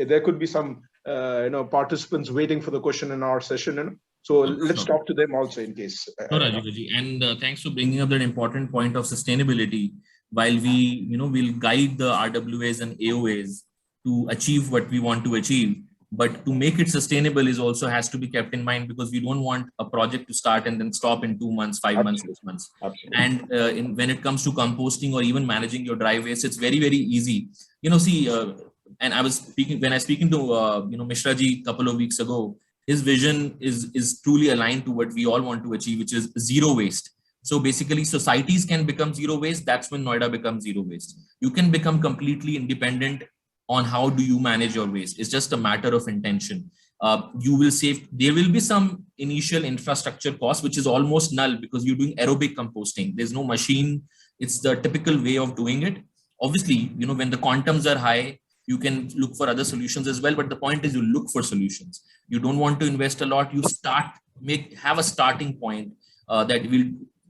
there could be some participants waiting for the question in our session. So let's talk to them also in case. No, Rajiv ji, and thanks for bringing up that important point of sustainability. While we, we'll guide the RWAs and AOAs to achieve what we want to achieve, but to make it sustainable is also has to be kept in mind, because we don't want a project to start and then stop in 2 months, 5 months, 6 months. Absolutely. And when it comes to composting or even managing your dry waste, it's very, very easy. And I was speaking to Mishra ji a couple of weeks ago. His vision is truly aligned to what we all want to achieve, which is zero waste. So basically, societies can become zero waste. That's when Noida becomes zero waste. You can become completely independent on how do you manage your waste. It's just a matter of intention. You will save. There will be some initial infrastructure cost, which is almost null because you're doing aerobic composting. There's no machine. It's the typical way of doing it. Obviously, when the quantums are high, you can look for other solutions as well. But the point is, you look for solutions. You don't want to invest a lot. You have a starting point that will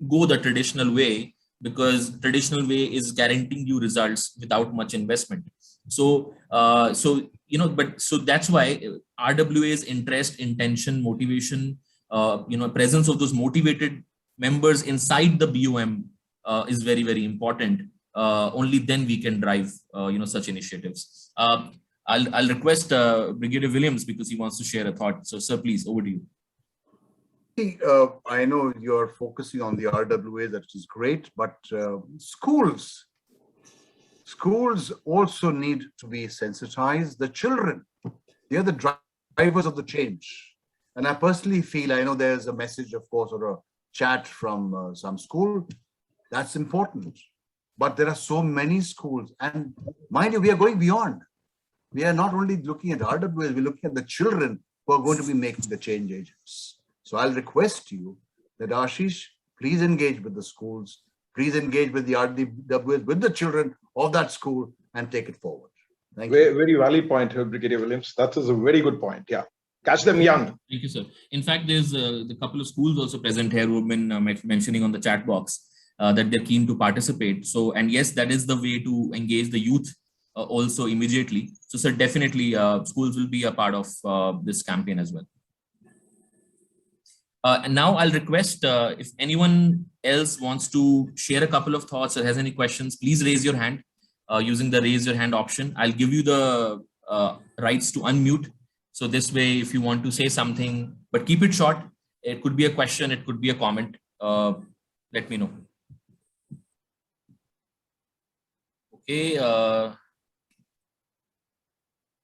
go the traditional way, because traditional way is guaranteeing you results without much investment. So that's why RWA's interest, intention, motivation, presence of those motivated members inside the BOM is very, very important. Only then we can drive, such initiatives. I'll request Brigadier Williams, because he wants to share a thought. So, sir, please, over to you. I know you're focusing on the RWA, that is great, but schools also need to be sensitized. The children, they are the drivers of the change. And I personally feel, I know there's a message, of course, or a chat from some school. That's important. But there are so many schools. And mind you, we are going beyond. We are not only looking at RWAs, we're looking at the children who are going to be making the change agents. So I'll request you that, Ashish, please engage with the schools, please engage with the RWAs, with the children of that school, and take it forward. Thank you. Very valid point, Brigadier Williams. That is a very good point. Yeah. Catch them young. Thank you, sir. In fact, there's a couple of schools also present here who have been mentioning on the chat box that they're keen to participate. So, and yes, that is the way to engage the youth also immediately. So, sir, definitely schools will be a part of this campaign as well. And now I'll request if anyone else wants to share a couple of thoughts or has any questions, please raise your hand using the raise your hand option. I'll give you the rights to unmute. So this way, if you want to say something, but keep it short, it could be a question, it could be a comment. Let me know. Okay.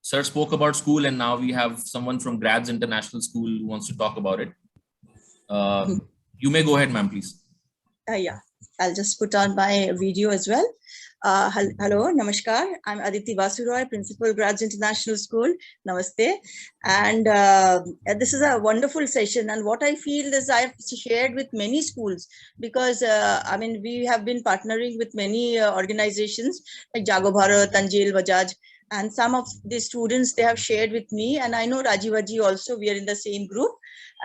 Sir spoke about school, and now we have someone from Grads International School who wants to talk about it. You may go ahead, ma'am, please. Yeah, I'll just put on my video as well. Hello, namaskar. I'm Aditi Vasuroy, Principal, Grads International School. Namaste. And this is a wonderful session. And what I feel is I've shared with many schools, because I mean, we have been partnering with many organizations like Jago Bharat, Tanjil, Bajaj. And some of the students, they have shared with me, and I know Rajiva ji also, we are in the same group.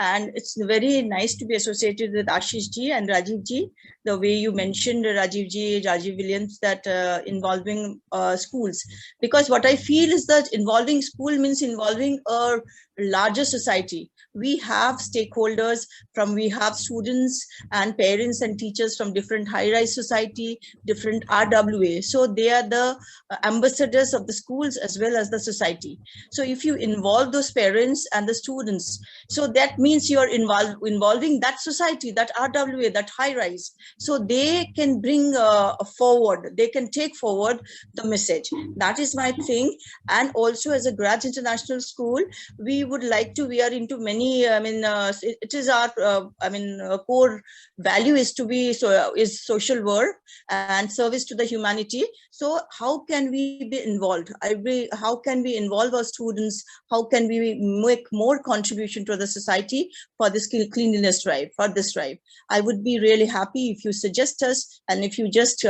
And it's very nice to be associated with Ashish ji and Rajiv ji. The way you mentioned Rajiv ji, Rajiv Williams, that involving schools. Because what I feel is that involving school means involving a larger society. We have stakeholders we have students and parents and teachers from different high-rise society, different RWA. So they are the ambassadors of the schools as well as the society. So if you involve those parents and the students, so that means you're involving that society, that RWA, that high rise, so they can bring forward, they can take forward the message. That is my thing. And also as a Graz International School, we would like to, we are into many, it is our, core value is to be, is social work and service to the humanity. So how can we be involved? How can we involve our students? How can we make more contribution to the society for this cleanliness drive, for this drive? I would be really happy if you suggest us, and if you just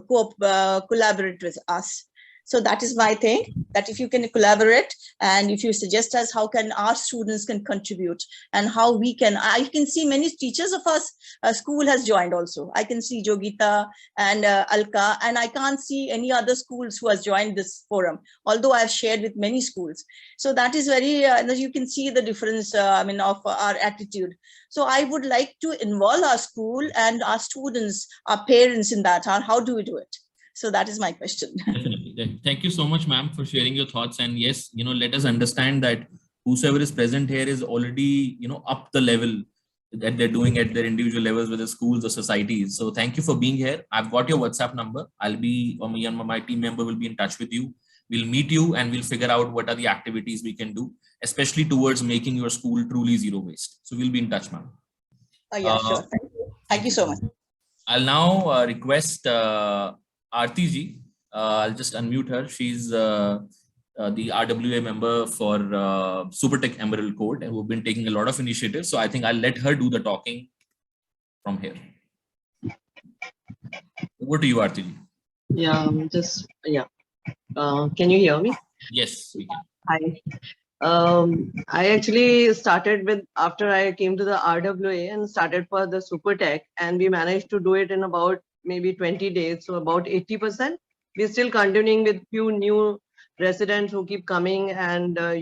collaborate with us. So that is my thing, that if you can collaborate and if you suggest us how can our students can contribute and how we can, I can see many teachers of us, school has joined also. I can see Jogita and Alka, and I can't see any other schools who has joined this forum, although I have shared with many schools. So that is very, you can see the difference, of our attitude. So I would like to involve our school and our students, our parents in that. How do we do it? So that is my question. Definitely. Thank you so much, ma'am, for sharing your thoughts. And yes, let us understand that whosoever is present here is already, up the level that they're doing at their individual levels with the schools or societies. So thank you for being here. I've got your WhatsApp number. Me and my team member will be in touch with you. We'll meet you and we'll figure out what are the activities we can do, especially towards making your school truly zero waste. So we'll be in touch, ma'am. Oh, yeah, sure. Thank you. Thank you so much. I'll now request Aarti ji. I'll just unmute her. She's the RWA member for Supertech Emerald Code, and who've been taking a lot of initiatives. So I think I'll let her do the talking from here. Over to you, Aarti ji. Yeah, can you hear me? Yes, we can. Hi. I actually started with, after I came to the RWA and started for the Supertech, and we managed to do it in about maybe 20 days. So about 80%. We're still continuing with few new residents who keep coming, and the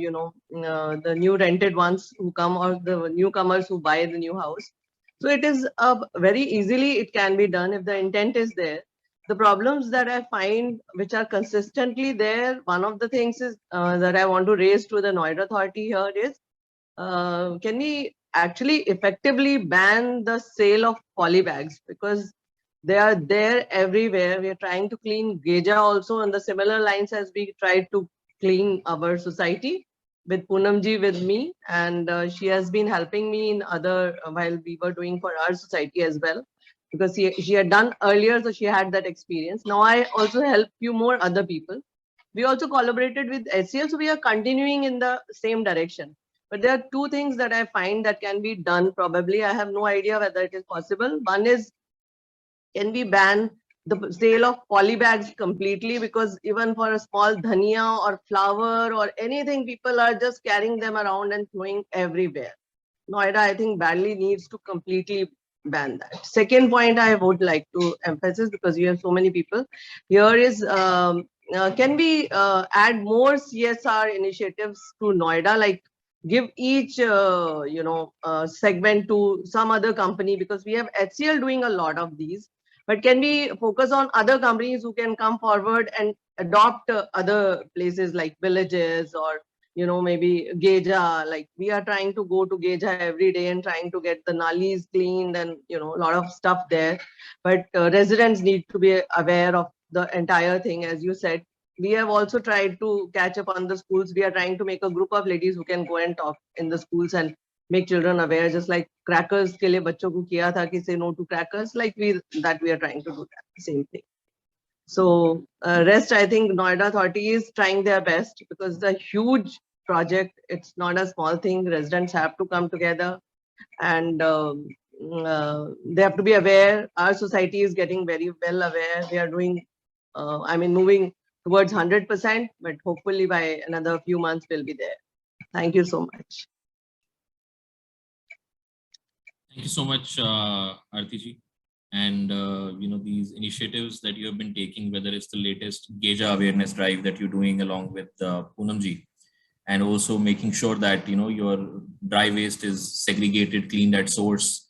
new rented ones who come, or the newcomers who buy the new house. So it is very easily it can be done if the intent is there. The problems that I find which are consistently there, one of the things is that I want to raise to the Noida Authority here is, can we actually effectively ban the sale of polybags, because they are there everywhere. We are trying to clean Geja also on the similar lines as we tried to clean our society with Poonamji with me, and she has been helping me in other, while we were doing for our society as well, because she had done earlier, so she had that experience. Now I also help few more other people. We also collaborated with SCL, so we are continuing in the same direction. But there are two things that I find that can be done probably. I have no idea whether it is possible. One is, can we ban the sale of polybags completely? Because even for a small dhania or flour or anything, people are just carrying them around and throwing everywhere. Noida, I think, badly needs to completely ban that. Second point I would like to emphasize, because you have so many people here, is can we add more CSR initiatives to Noida, like give each segment to some other company, because we have HCL doing a lot of these. But can we focus on other companies who can come forward and adopt other places like villages, or maybe Geja? Like we are trying to go to Geja every day and trying to get the nalis cleaned and a lot of stuff there. But residents need to be aware of the entire thing. As you said, we have also tried to catch up on the schools. We are trying to make a group of ladies who can go and talk in the schools and make children aware, just like crackers ke liye bachcho ko kiya tha ki say no to crackers, like we are trying to do that same thing. So rest, I think Noida Authority is trying their best, because the huge project, it's not a small thing. Residents have to come together, and they have to be aware. Our society is getting very well aware. We are doing, moving towards 100%, but hopefully by another few months we'll be there. Thank you so much. Thank you so much, Aarti ji. And these initiatives that you have been taking, whether it's the latest Geja awareness drive that you're doing along with Poonamji, and also making sure that your dry waste is segregated, cleaned at source.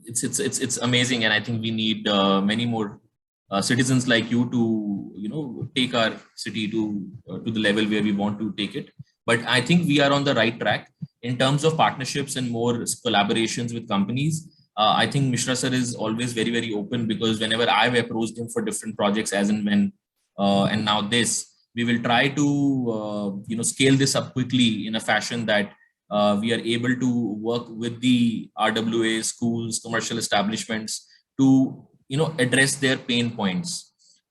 It's amazing, and I think we need many more citizens like you to take our city to the level where we want to take it. but I think we are on the right track in terms of partnerships and more collaborations with companies. I think Mishra sir is always very, very open, because whenever I've approached him for different projects, as and when, and now this, we will try to scale this up quickly in a fashion that we are able to work with the RWA schools, commercial establishments to address their pain points.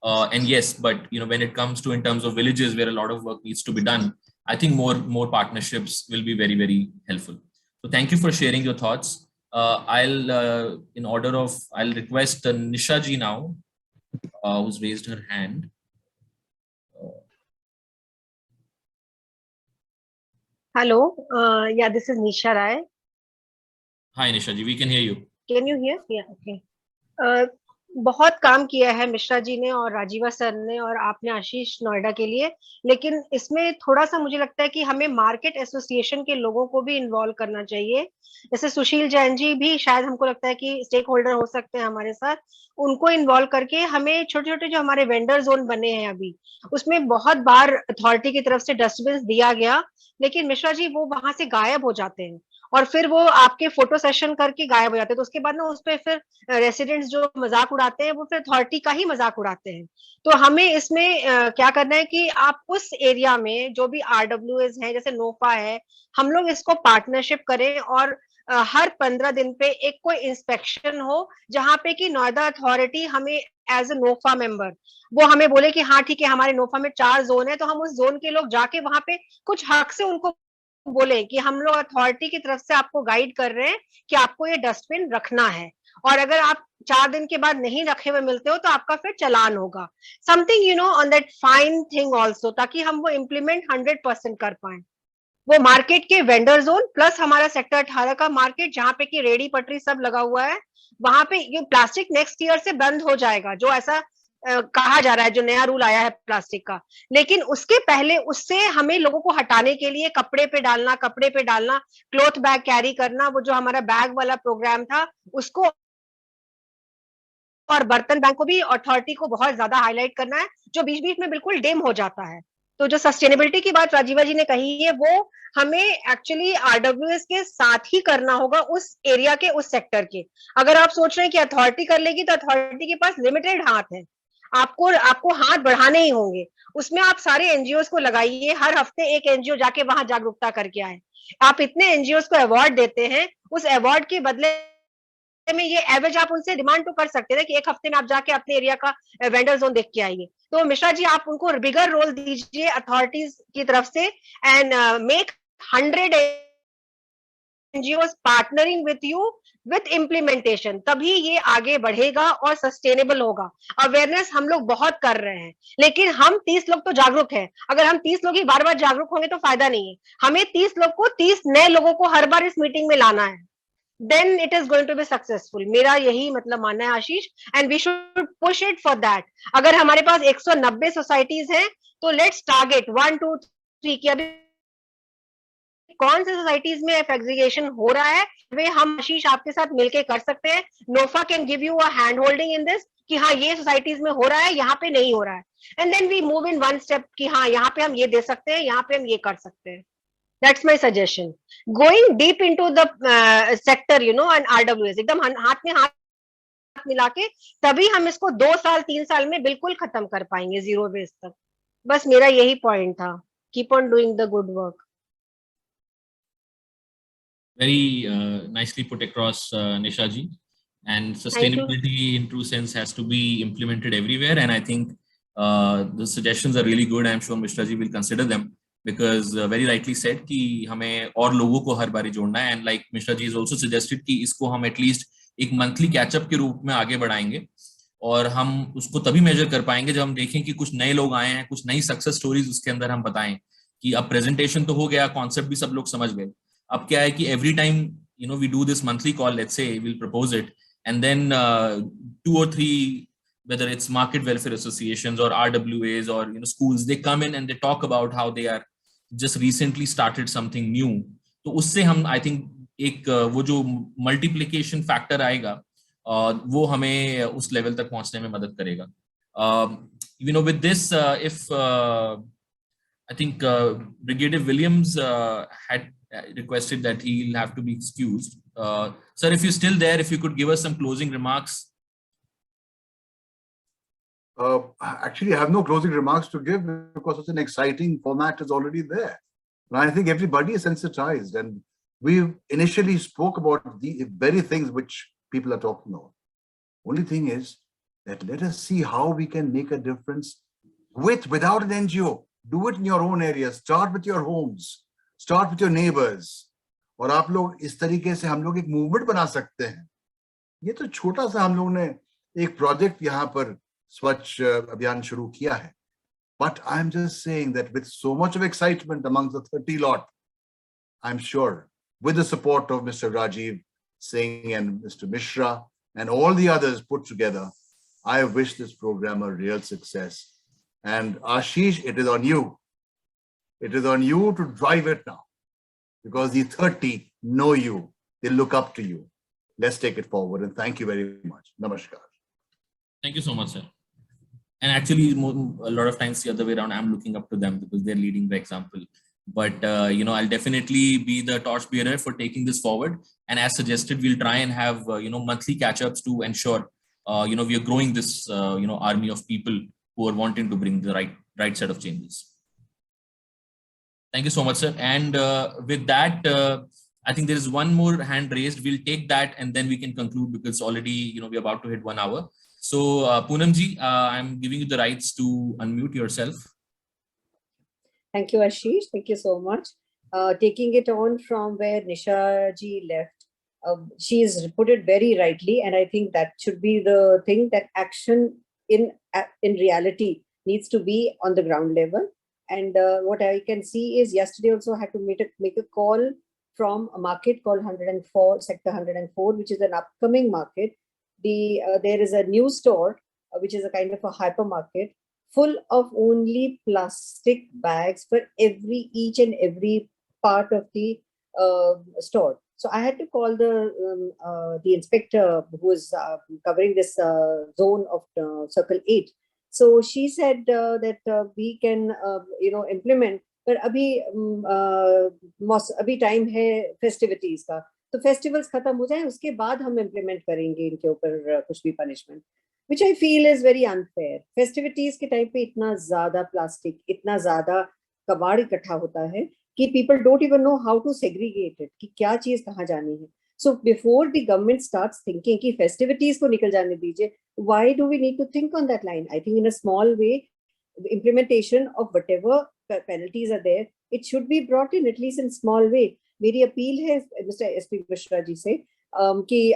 And yes, but when it comes to in terms of villages where a lot of work needs to be done, I think more partnerships will be very, very helpful. So thank you for sharing your thoughts. I'll request Nisha ji now, who's raised her hand. Hello, yeah, this is Nisha Rai. Hi Nisha ji, we can hear you. Can you hear? Yeah, okay. बहुत काम किया है मिश्रा जी ने और राजीवा sir ने और आपने आशीष नोएडा के लिए, लेकिन इसमें थोड़ा सा मुझे लगता है कि हमें मार्केट एसोसिएशन के लोगों को भी इन्वॉल्व करना चाहिए। जैसे सुशील जैन जी भी शायद हमको लगता है कि स्टेक होल्डर हो सकते हैं हमारे साथ, उनको इन्वॉल्व करके हमें छोटे छोटे जो हमारे वेंडर जोन बने हैं अभी, उसमें बहुत बार अथॉरिटी की तरफ से डस्टबिन दिया गया, लेकिन मिश्रा जी वो वहां से गायब हो जाते हैं और फिर वो आपके फोटो सेशन करके गायब हो जाते हैं। तो उसके बाद ना उस पर फिर रेसिडेंट्स जो मजाक उड़ाते हैं वो फिर अथॉरिटी का ही मजाक उड़ाते हैं। तो हमें इसमें क्या करना है कि आप उस एरिया में जो भी RWAs हैं, जैसे नोफा है, हम लोग इसको पार्टनरशिप करें और हर 15 दिन पे एक कोई इंस्पेक्शन हो जहां पे कि नोएडा अथॉरिटी हमें एज ए नोफा मेंबर वो हमें बोले कि हाँ ठीक है हमारे नोफा में 4 जोन है, तो हम उस जोन के लोग जाके वहां पे कुछ हक से उनको बोले कि हम लोग अथॉरिटी की तरफ से आपको गाइड कर रहे हैं कि आपको ये डस्टबिन रखना है, और अगर आप 4 दिन के बाद नहीं रखे हुए मिलते हो तो आपका फिर चालान होगा, something on that fine thing also, ताकि हम वो इम्प्लीमेंट 100% कर पाए। वो मार्केट के वेंडर जोन प्लस हमारा सेक्टर 18 का मार्केट जहां पे कि रेडी पटरी सब लगा हुआ है, वहां पे ये प्लास्टिक नेक्स्ट ईयर से बंद हो जाएगा, जो ऐसा कहा जा रहा है, जो नया रूल आया है प्लास्टिक का। लेकिन उसके पहले उससे हमें लोगों को हटाने के लिए कपड़े पे डालना, क्लॉथ बैग कैरी करना, वो जो हमारा बैग वाला प्रोग्राम था उसको, और बर्तन बैंक को भी अथॉरिटी को बहुत ज्यादा हाईलाइट करना है, जो बीच बीच में बिल्कुल डिम हो जाता है। तो जो सस्टेनेबिलिटी की बात राजीवा जी ने कही है, वो हमें एक्चुअली RWAs के साथ ही करना होगा, उस एरिया के, उस सेक्टर के। अगर आप सोच रहे हैं कि अथॉरिटी कर लेगी, तो अथॉरिटी के पास लिमिटेड हाथ है, आपको हाथ बढ़ाने ही होंगे। उसमें आप सारे एनजीओs को लगाइए, हर हफ्ते एक एनजीओ जाके वहां जागरूकता करके आए। आप इतने एनजीओs को अवार्ड देते हैं, उस अवार्ड के बदले में ये एवरेज आप उनसे डिमांड तो कर सकते हैं कि एक हफ्ते में आप जाके अपने एरिया का वेंडर जोन देख के आइए। तो मिश्रा जी आप उनको बिगर रोल दीजिए अथॉरिटीज की तरफ से, and make 100 NGOs partnering with you with implementation, तभी ये आगे बढ़ेगा और सस्टेनेबल होगा। अवेयरनेस हम लोग बहुत कर रहे हैं, लेकिन हम 30 लोग तो जागरूक हैं। अगर हम 30 लोग ही बार बार जागरूक होंगे तो फायदा नहीं है। हमें 30 लोग को 30 नए लोगों को हर बार इस मीटिंग में लाना है, then it is going to be successful। मेरा यही मतलब मानना है आशीष, and we should push it for that। अगर हमारे पास 190 सोसाइटीज हैं तो लेट्स टारगेट 1 2 3 की अभी कौन से सोसाइटीज में एग्रीगेशन हो रहा है, वे हम आशीष आपके साथ मिलके कर सकते हैं। NOFA can give you a hand holding in this कि हाँ ये सोसाइटीज में हो रहा है, यहाँ पे नहीं हो रहा है, and then we move in one step कि हाँ यहाँ पे हम ये दे सकते हैं, यहाँ पे हम ये कर सकते हैं। That's my suggestion. Going deep into the sector, and RWAs, एकदम हाथ में हाथ मिला के, तभी हम इसको 2 साल 3 साल में बिल्कुल खत्म कर पाएंगे, जीरो वेस्ट तक। बस मेरा यही पॉइंट था। Keep on doing the good work. Very nicely put across, Nisha ji. And sustainability in true sense has to be implemented everywhere. And I think the suggestions are really good. I'm sure Mishra ji will consider them. Because very rightly said कि हमें और लोगों को हर बारी जोड़ना है, and like Mishra ji is also suggested कि इसको हम at least एक monthly catch-up के रूप में आगे बढ़ाएंगे, और हम उसको तभी measure कर पाएंगे जब हम देखें कि कुछ नए लोग आए हैं, कुछ नई success stories उसके अंदर हम बताएं कि अब presentation तो हो गया, concept भी सब लोग समझ गए, अब क्या है कि every time we do this monthly call, let's say we'll propose it, and then 2 or 3, whether it's market welfare associations or RWAs or schools, they come in and they talk about how they are just recently started something new. तो उससे हम I think एक वो जो multiplication factor आएगा वो हमें उस level तक पहुंचने में मदद करेगा। With this, if I think Brigadier Williams had requested that he'll have to be excused. Sir, if you're still there, if you could give us some closing remarks. Actually, I have no closing remarks to give because such an exciting format is already there. And I think everybody is sensitized. And we initially spoke about the very things which people are talking about. Only thing is that let us see how we can make a difference without an NGO. Do it in your own area. Start with your homes. Start with your neighbors. और आप लोग इस तरीके से हम लोग एक movement बना सकते हैं. ये तो छोटा सा हम लोग ने एक प्रोजेक्ट यहाँ पर स्वच्छ अभियान शुरू किया है. But I'm just saying that with so much of excitement amongst the 30 lot, I'm sure with the support of Mr. Rajiv Singh and Mr. Mishra and all the others put together, I wish this program a real success. And Ashish, it is on you. It is on you to drive it now because the 30 know you. They look up to you. Let's take it forward. And thank you very much. Namaskar. Thank you so much, sir. And actually, a lot of times the other way around, I'm looking up to them because they're leading by example. But, I'll definitely be the torchbearer for taking this forward. And as suggested, we'll try and have, monthly catch-ups to ensure, we are growing this, army of people who are wanting to bring the right set of changes. Thank you so much, sir. And with that, I think there is one more hand raised. We'll take that and then we can conclude because already, we're about to hit 1 hour. So Poonam ji, I'm giving you the rights to unmute yourself. Thank you, Ashish. Thank you so much. Taking it on from where Nisha ji left, she's put it very rightly. And I think that should be the thing, that action in reality needs to be on the ground level. And what I can see is yesterday also I had to make a call from a market called 104, Sector 104, which is an upcoming market. There is a new store, which is a kind of a hypermarket, full of only plastic bags for each and every part of the store. So I had to call the inspector who is covering this zone of Circle 8. So she said that we can, implement, but abhi time hai festivities ka. तो festivals खत्म हो जाए उसके बाद हम implement करेंगे इनके ऊपर कुछ भी punishment, which I feel is very unfair. Festivities के टाइम पे इतना ज्यादा प्लास्टिक, इतना ज्यादा कबाड़ इकट्ठा होता है कि people don't even know how to segregate it, कि क्या चीज कहाँ जानी है. So before the government starts thinking कि festivities को निकल जाने दीजिए, why do we need to think on that line? I think in a small way, the implementation of whatever penalties are there, it should be brought in at least in small way. मेरी appeal है mister SP Mishra ji से कि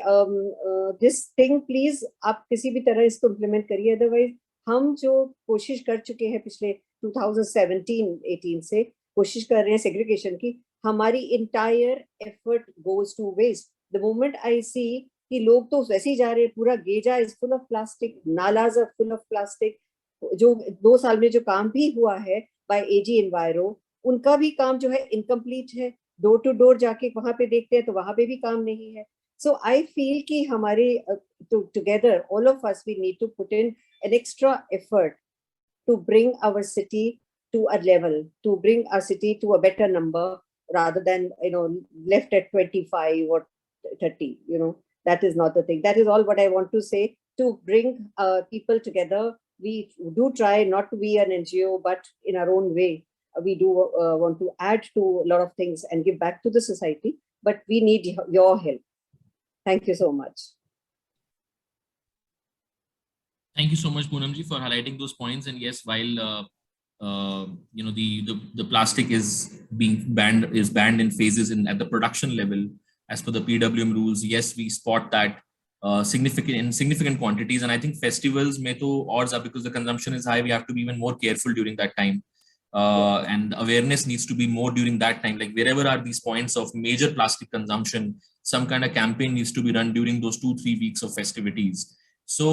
this thing please आप किसी भी तरह इसको implement करिए, अदरवाइज हम जो कोशिश कर चुके हैं पिछले 2017-18 से कोशिश कर रहे हैं सेग्रीगेशन की, हमारी entire effort goes to waste. The moment I see कि लोग तो वैसे ही जा रहे हैं, पूरा गेजा इज फुल ऑफ प्लास्टिक, नालाज आर फुल ऑफ प्लास्टिक. जो 2 साल में जो काम भी हुआ है बाय एजी एनवायरो, उनका भी काम जो है इनकम्प्लीट है. डोर टू डोर जाके वहां पे देखते हैं तो वहां पे भी काम नहीं है. सो आई फील कि हमारे together all of us we need to put in an extra effort to bring our city to a level, to bring our city to a better number rather than left at 25 or 30. That is not the thing. That is all what I want to say, to bring people together. We do try not to be an NGO, but in our own way we do want to add to a lot of things and give back to the society, but we need your help. Thank you so much. Thank you so much, Poonam ji, for highlighting those points. And yes, while the plastic is banned in phases at the production level as per the PWM rules, yes, we spot that significant quantities. And I think festivals mein to odds are, because the consumption is high, we have to be even more careful during that time. And awareness needs to be more during that time. Like wherever are these points of major plastic consumption, some kind of campaign needs to be run during those 2-3 weeks of festivities. So